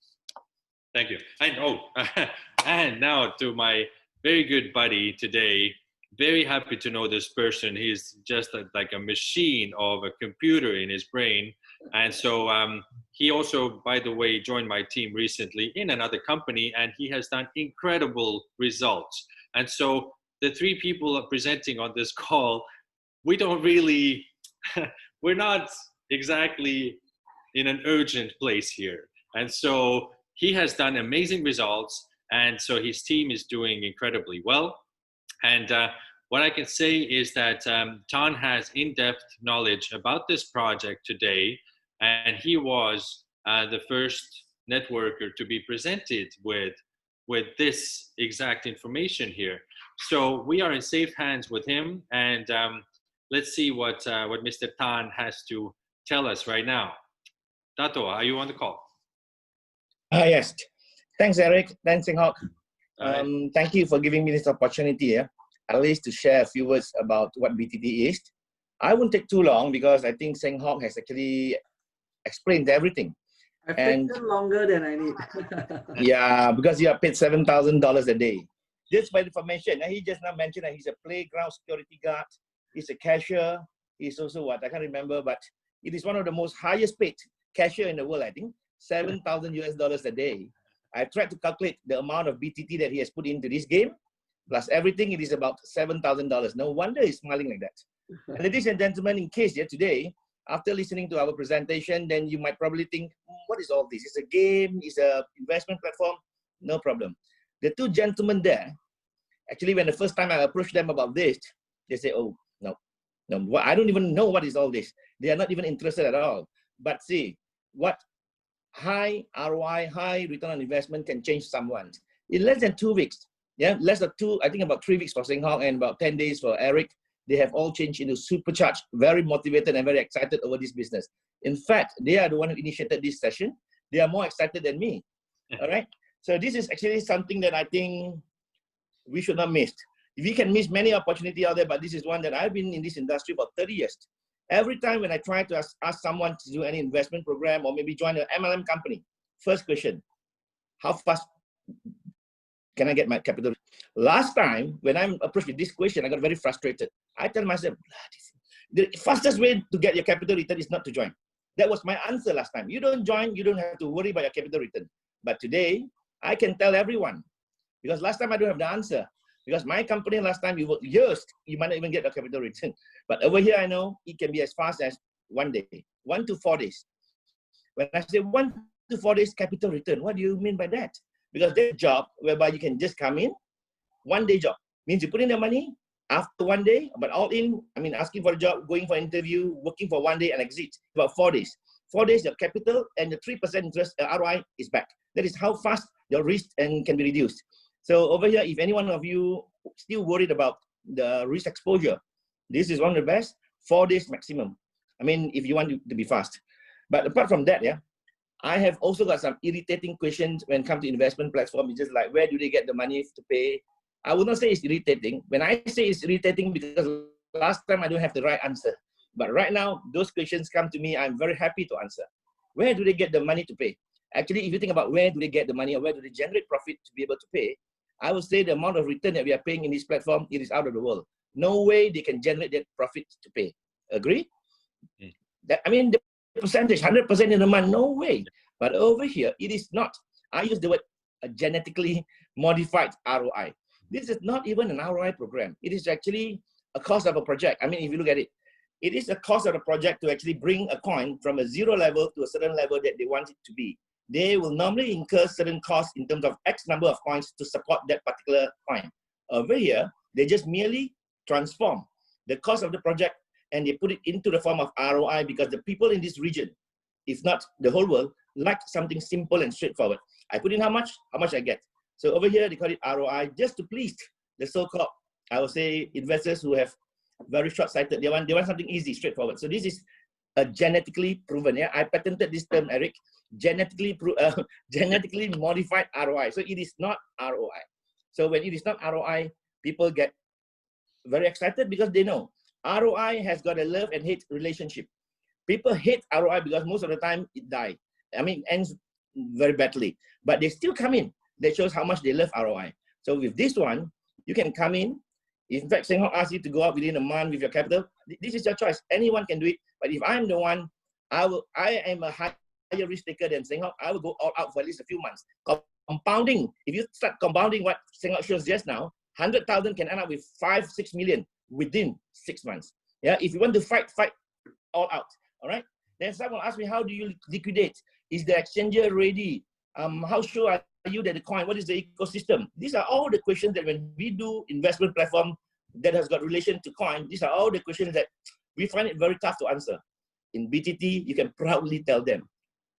Thank you. And and now to my very good buddy today, very happy to know this person. He's just like a machine of a computer in his brain. And so he also, by the way, joined my team recently in another company, and he has done incredible results. And so the three people presenting on this call, we don't really, we're not exactly in an urgent place here. And so he has done amazing results. And so his team is doing incredibly well. And what I can say is that TRON has in-depth knowledge about this project today, and he was the first networker to be presented with this exact information here. So we are in safe hands with him, and let's see what Mr. Tan has to tell us right now. Tato, are you on the call? Yes. Thanks, Eric. Thanks, Seng Hock. Right. Thank you for giving me this opportunity, at least to share a few words about what BTT is. I won't take too long because I think Seng Hock has actually explained everything. I've taken longer than I need. Yeah, because you are paid $7,000 a day. Just by information, he just now mentioned that he's a playground security guard, he's a cashier, he's also what, I can't remember, but it is one of the most highest paid cashier in the world, I think, $7,000 a day. I tried to calculate the amount of BTT that he has put into this game, plus everything, it is about $7,000. No wonder he's smiling like that. And ladies and gentlemen, in case today, after listening to our presentation, then you might probably think, what is all this? It's a game, it's an investment platform. No problem. The two gentlemen there, actually, when the first time I approached them about this, they say, oh, no, I don't even know what is all this. They are not even interested at all. But see, what high ROI, high return on investment can change someone. In less than 2 weeks, less than I think about 3 weeks for Seng Hock and about 10 days for Eric, they have all changed into supercharged, very motivated and very excited over this business. In fact, they are the one who initiated this session. They are more excited than me, all right? So this is actually something that I think we should not miss. We can miss many opportunities out there, but this is one that I've been in this industry for 30 years. Every time when I try to ask someone to do any investment program or maybe join an MLM company, first question, how fast can I get my capital? Last time, when I'm approached with this question, I got very frustrated. I tell myself, the fastest way to get your capital return is not to join. That was my answer last time. You don't join, you don't have to worry about your capital return. But today, I can tell everyone, because last time I don't have the answer. Because my company last time, you work years, you might not even get a capital return. But over here, I know it can be as fast as 1 day, 1 to 4 days. When I say 1 to 4 days capital return, what do you mean by that? because there's a job whereby you can just come in, 1 day job. Means you put in the money after 1 day, but all in, I mean, asking for a job, going for interview, working for 1 day and exit, about 4 days. 4 days, your capital and the 3% interest ROI is back. That is how fast your risk and can be reduced. So over here, if any one of you still worried about the risk exposure, this is one of the best, 4 days maximum. I mean, if you want to be fast. But apart from that, yeah, I have also got some irritating questions when it comes to investment platform. It's just like, where do they get the money to pay? I would not say it's irritating. When I say it's irritating, because last time I don't have the right answer. But right now, those questions come to me, I'm very happy to answer. Where do they get the money to pay? Actually, if you think about where do they get the money or where do they generate profit to be able to pay, I would say the amount of return that we are paying in this platform, it is out of the world. No way they can generate that profit to pay. Agree? That, I mean, the percentage, 100% in a month, no way. But over here, it is not. I use the word genetically modified ROI. This is not even an ROI program. It is actually a cost of a project. I mean, if you look at it, it is a cost of a project to actually bring a coin from a 0 level to a certain level that they want it to be. They will normally incur certain costs in terms of X number of coins to support that particular coin. Over here, they just merely transform the cost of the project and they put it into the form of ROI, because the people in this region, if not the whole world, like something simple and straightforward. I put in how much I get. So over here, they call it ROI just to please the so-called, I would say, investors who have very short-sighted. They want something easy, straightforward. So this is a genetically proven. Yeah, I patented this term, Eric. Genetically modified ROI. So it is not ROI. So when it is not ROI, people get very excited because they know ROI has got a love and hate relationship. People hate ROI because most of the time it dies. I mean, ends very badly. But they still come in. That shows how much they love ROI. So with this one, you can come in. In fact, Senghok asks you to go out within a month with your capital. This is your choice. Anyone can do it. But if I'm the one, I am a higher risk taker than Senghok. I will go all out for at least a few months. Compounding. If you start compounding what Senghok shows just now, 100,000 can end up with 5-6 million within 6 months. Yeah. If you want to fight all out. All right. Then someone asked me, how do you liquidate? Is the exchanger ready? How sure are you that the coin? What is the ecosystem? These are all the questions that when we do investment platform that has got relation to coin, these are all the questions that we find it very tough to answer. In BTT, you can proudly tell them,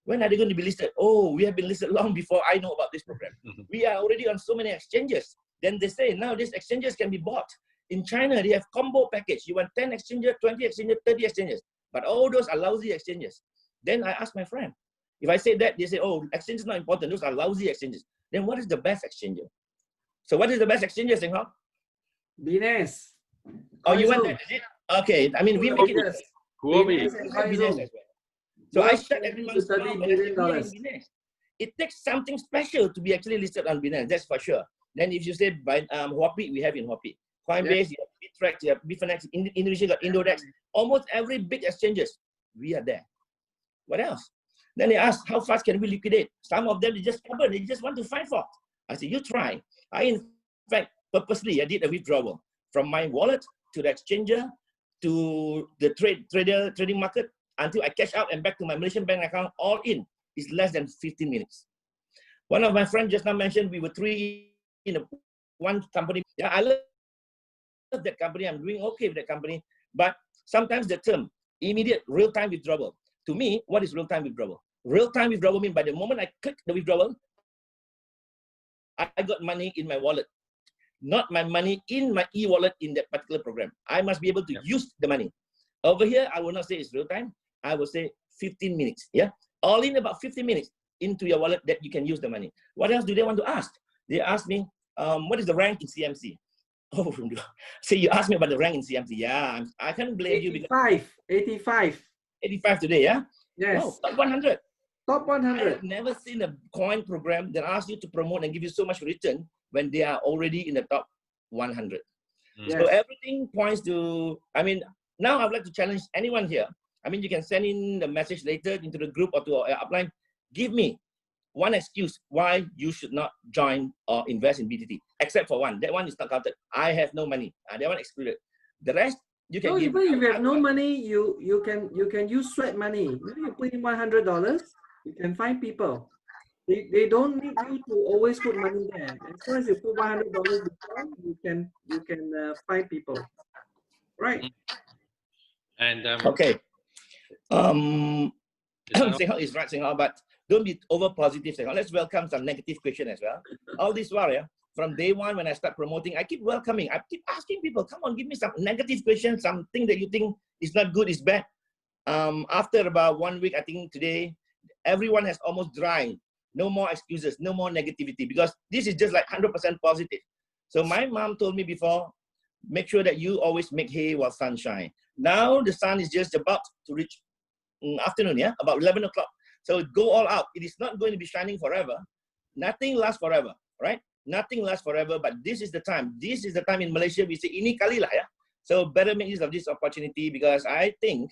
when are they going to be listed? Oh, we have been listed long before I know about this program. We are already on so many exchanges. Then they say, now these exchanges can be bought. In China, they have combo package. You want 10 exchanges, 20 exchanges, 30 exchanges. But all those are lousy exchanges. Then I ask my friend, if I say that, they say, oh, exchange is not important. Those are lousy exchanges. Then what is the best exchanger? So what is the best exchanger, Senghok? Binance. Oh, you want that, is it? Okay. I mean, we make it. Binance and Coinzo. So I shut everyone's $30 billion. It takes something special to be actually listed on Binance, that's for sure. Then if you say by Huopi, we have in Huopi. Coinbase, you have BitTrack, you have Bitfinex, Indonesia got Indodex. Almost every big exchanges, we are there. What else? Then they ask, how fast can we liquidate? Some of them, they just stubborn, they just want to fight for. I said, you try. I, in fact, purposely, I did a withdrawal from my wallet to the exchanger to the trading market until I cash out and back to my Malaysian bank account, all in. It's less than 15 minutes. One of my friends just now mentioned we were 3 in one company. Yeah, I love that company. I'm doing okay with that company. But sometimes the term immediate real-time withdrawal. To me, what is real-time withdrawal? Real-time withdrawal means by the moment I click the withdrawal, I got money in my wallet, not my money in my e-wallet in that particular program. I must be able to use the money. Over here, I will not say it's real-time. I will say 15 minutes. Yeah, all in about 15 minutes into your wallet that you can use the money. What else do they want to ask? They ask me, what is the rank in CMC? Oh, so you asked me about the rank in CMC. Yeah, I can't blame you. Because 85 today, yeah? Yes. Oh, top 100. Top 100. I have never seen a coin program that asks you to promote and give you so much return when they are already in the top 100. Yes. So everything points to, I mean, now I would like to challenge anyone here. I mean, you can send in the message later into the group or to our upline. Give me one excuse why you should not join or invest in BTT, except for one. That one is not counted. I have no money. That one excluded. The rest, you can give. Even if you have no money, you can use sweat money. Maybe you put in $100, you can find people. They don't need you to always put money there. As long as you put $100 before, you can find people, right? And Okay. is that all? Senghao is right, Senghao, but don't be over positive, Senghao. Let's welcome some negative question as well. All this while, yeah, from day one when I start promoting, I keep welcoming. I keep asking people, come on, give me some negative questions, something that you think is not good, is bad. After about 1 week, I think today, everyone has almost dry. No more excuses, no more negativity, because this is just like 100% positive. So my mom told me before, make sure that you always make hay while sun shine. Now the sun is just about to reach afternoon, yeah, about 11 o'clock. So go all out. It is not going to be shining forever. Nothing lasts forever, right? Nothing lasts forever, but this is the time. This is the time in Malaysia, we say, ini kali lah, yeah? So better make use of this opportunity, because I think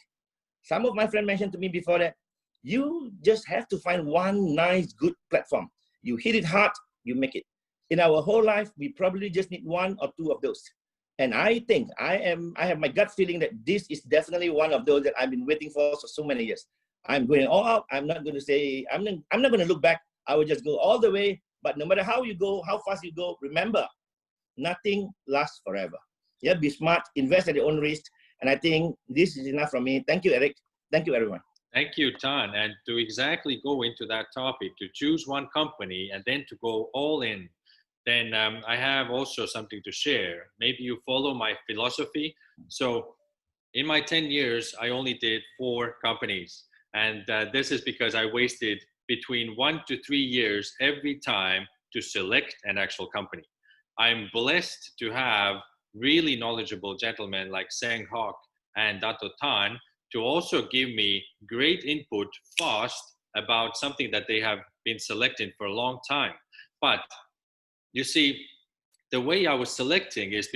some of my friends mentioned to me before that you just have to find one nice, good platform. You hit it hard, you make it. In our whole life, we probably just need one or two of those. And I think I have my gut feeling that this is definitely one of those that I've been waiting for so many years. I'm going all out. I'm not going to say, I'm not going to look back. I will just go all the way. But no matter how you go, how fast you go, remember, nothing lasts forever. Yeah, be smart, invest at your own risk. And I think this is enough from me. Thank you, Eric. Thank you, everyone. Thank you, Tan. And to exactly go into that topic, to choose one company and then to go all in, then I have also something to share. Maybe you follow my philosophy. So in my 10 years, I only did 4 companies. And this is because I wasted between 1 to 3 years every time to select an actual company. I'm blessed to have really knowledgeable gentlemen like Seng Hock and Dato Tan to also give me great input fast about something that they have been selecting for a long time. But you see, the way I was selecting is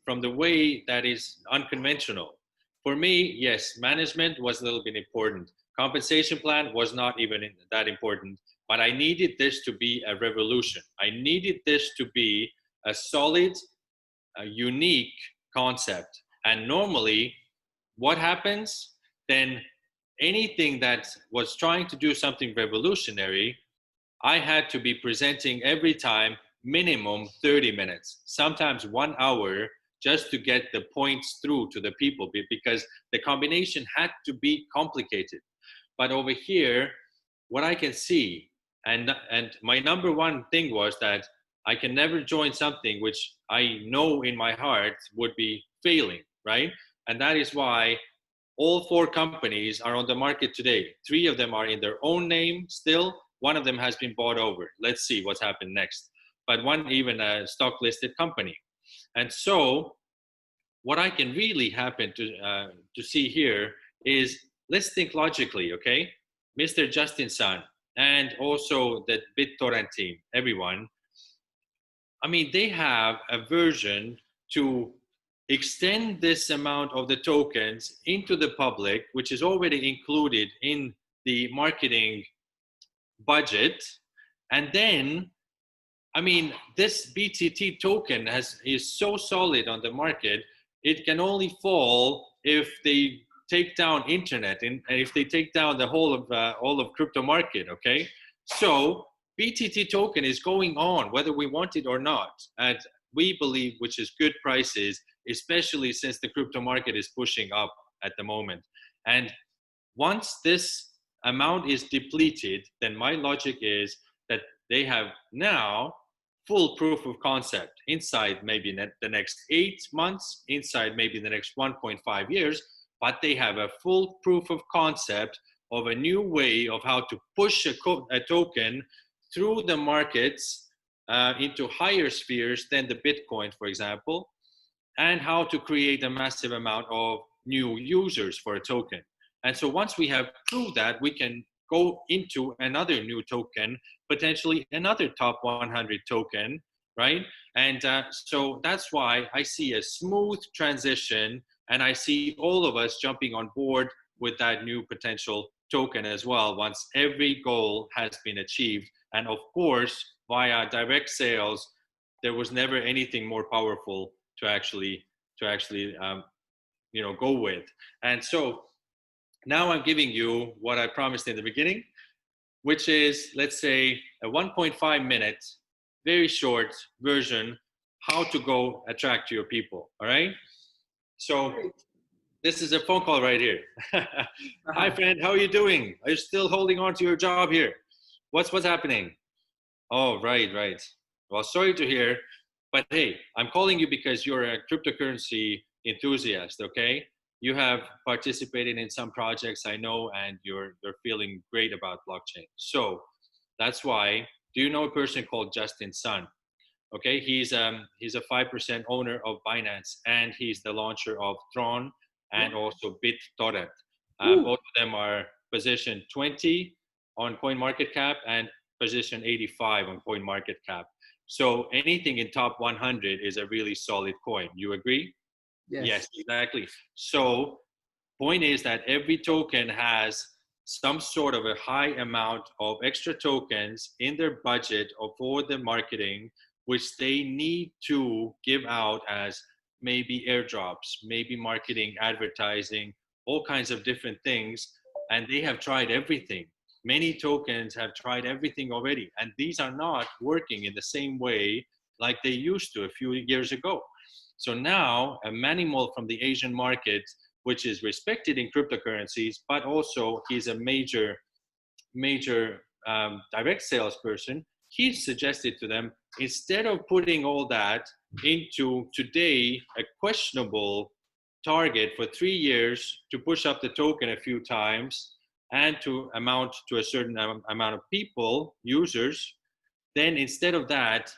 from the way that is unconventional. For me, yes, management was a little bit important. Compensation plan was not even that important, but I needed this to be a revolution. I needed this to be a solid, a unique concept. And normally, what happens? Then anything that was trying to do something revolutionary, I had to be presenting every time minimum 30 minutes, sometimes 1 hour, just to get the points through to the people, because the combination had to be complicated. But over here, what I can see, and my number one thing was that I can never join something which I know in my heart would be failing, right? And that is why all 4 companies are on the market today. 3 of them are in their own name still. 1 of them has been bought over. Let's see what's happened next. But 1 even a stock listed company. And so what I can really happen to see here is, let's think logically, okay? Mr. Justin Sun and also the BitTorrent team, everyone. I mean, they have a version to extend this amount of the tokens into the public, which is already included in the marketing budget. And then, I mean, this BTT token is so solid on the market, it can only fall if they take down internet and if they take down the whole of all of crypto market, okay? So BTT token is going on whether we want it or not, and we believe, which is good prices, especially since the crypto market is pushing up at the moment. And once this amount is depleted, then my logic is that they have now full proof of concept inside maybe the next 8 months, inside maybe the next 1.5 years, but they have a full proof of concept of a new way of how to push a token through the markets into higher spheres than the Bitcoin, for example, and how to create a massive amount of new users for a token. And so once we have proved that, we can go into another new token, potentially another top 100 token, right? And so that's why I see a smooth transition, and I see all of us jumping on board with that new potential token as well, once every goal has been achieved. And of course, via direct sales, there was never anything more powerful to actually go with. And so now I'm giving you what I promised in the beginning. which is, let's say, a 1.5 minute, very short version, how to go attract your people, all right? So this is a phone call right here. Hi, friend, how are you doing? Are you still holding on to your job here? What's happening? Oh, right. Well, sorry to hear, but hey, I'm calling you because you're a cryptocurrency enthusiast, okay? You have participated in some projects, I know, and you're feeling great about blockchain. So that's why, do you know a person called Justin Sun? Okay, he's a 5% owner of Binance, and he's the launcher of TRON and also BitTorrent. Both of them are position 20 on CoinMarketCap and position 85 on CoinMarketCap. So anything in top 100 is a really solid coin. You agree? Yes, exactly. So point is that every token has some sort of a high amount of extra tokens in their budget for the marketing, which they need to give out as maybe airdrops, maybe marketing, advertising, all kinds of different things. And they have tried everything. Many tokens have tried everything already, and these are not working in the same way like they used to a few years ago. So now a Manimal from the Asian market, which is respected in cryptocurrencies, but also he's a major direct salesperson, he suggested to them, instead of putting all that into today a questionable target for 3 years to push up the token a few times and to amount to a certain amount of people, users, then instead of that,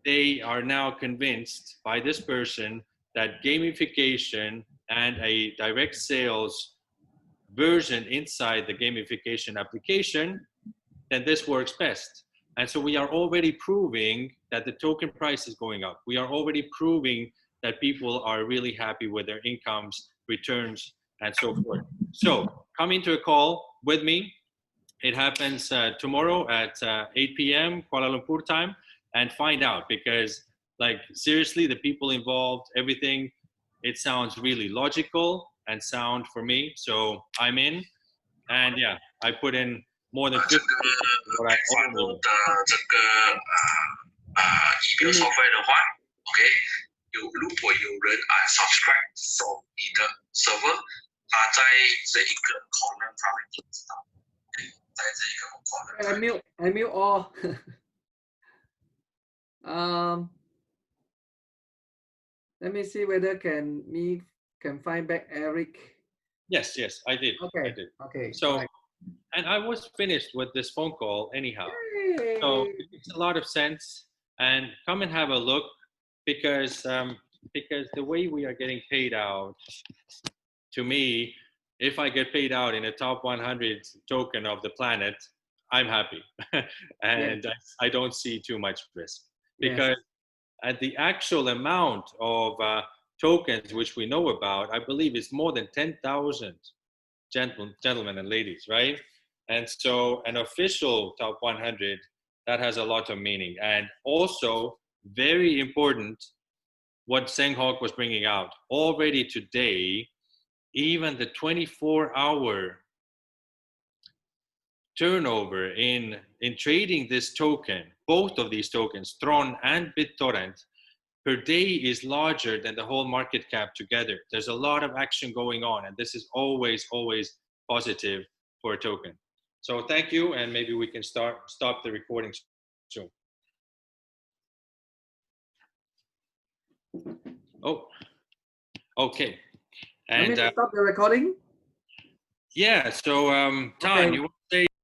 they are now convinced by this person that gamification and a direct sales version inside the gamification application, then this works best. And so we are already proving that the token price is going up. We are already proving that people are really happy with their incomes, returns, and so forth. So come into a call with me. It happens tomorrow at 8 p.m. Kuala Lumpur time, and find out, because like seriously, the people involved, everything, it sounds really logical and sound for me. So I'm in, and yeah, I put in more than 50 what I already 仪表收费的话 ，OK， 如果有人unsubscribe from 你的 server， 他在这一个 corner 他会听知道，在这一个 corner。I mute all. Let me see whether can find back Eric. Yes, I did. Okay. I did. Okay. So, right. and I was finished with this phone call anyhow. Yay. So it makes a lot of sense, and come and have a look, because the way we are getting paid out, to me, if I get paid out in a top 100 token of the planet, I'm happy. And yes. I don't see too much risk, because at the actual amount of tokens which we know about, I believe it's more than 10,000 gentlemen and ladies, right? And so an official top 100, that has a lot of meaning. And also very important, what Seng Hawk was bringing out already today, even the 24-hour turnover in trading this token, both of these tokens, TRON and BitTorrent, per day is larger than the whole market cap together. There's a lot of action going on, and this is always positive for a token. So thank you, and maybe we can stop the recording soon. Oh, okay. And stop the recording. yeah. So Tan, okay. you want to say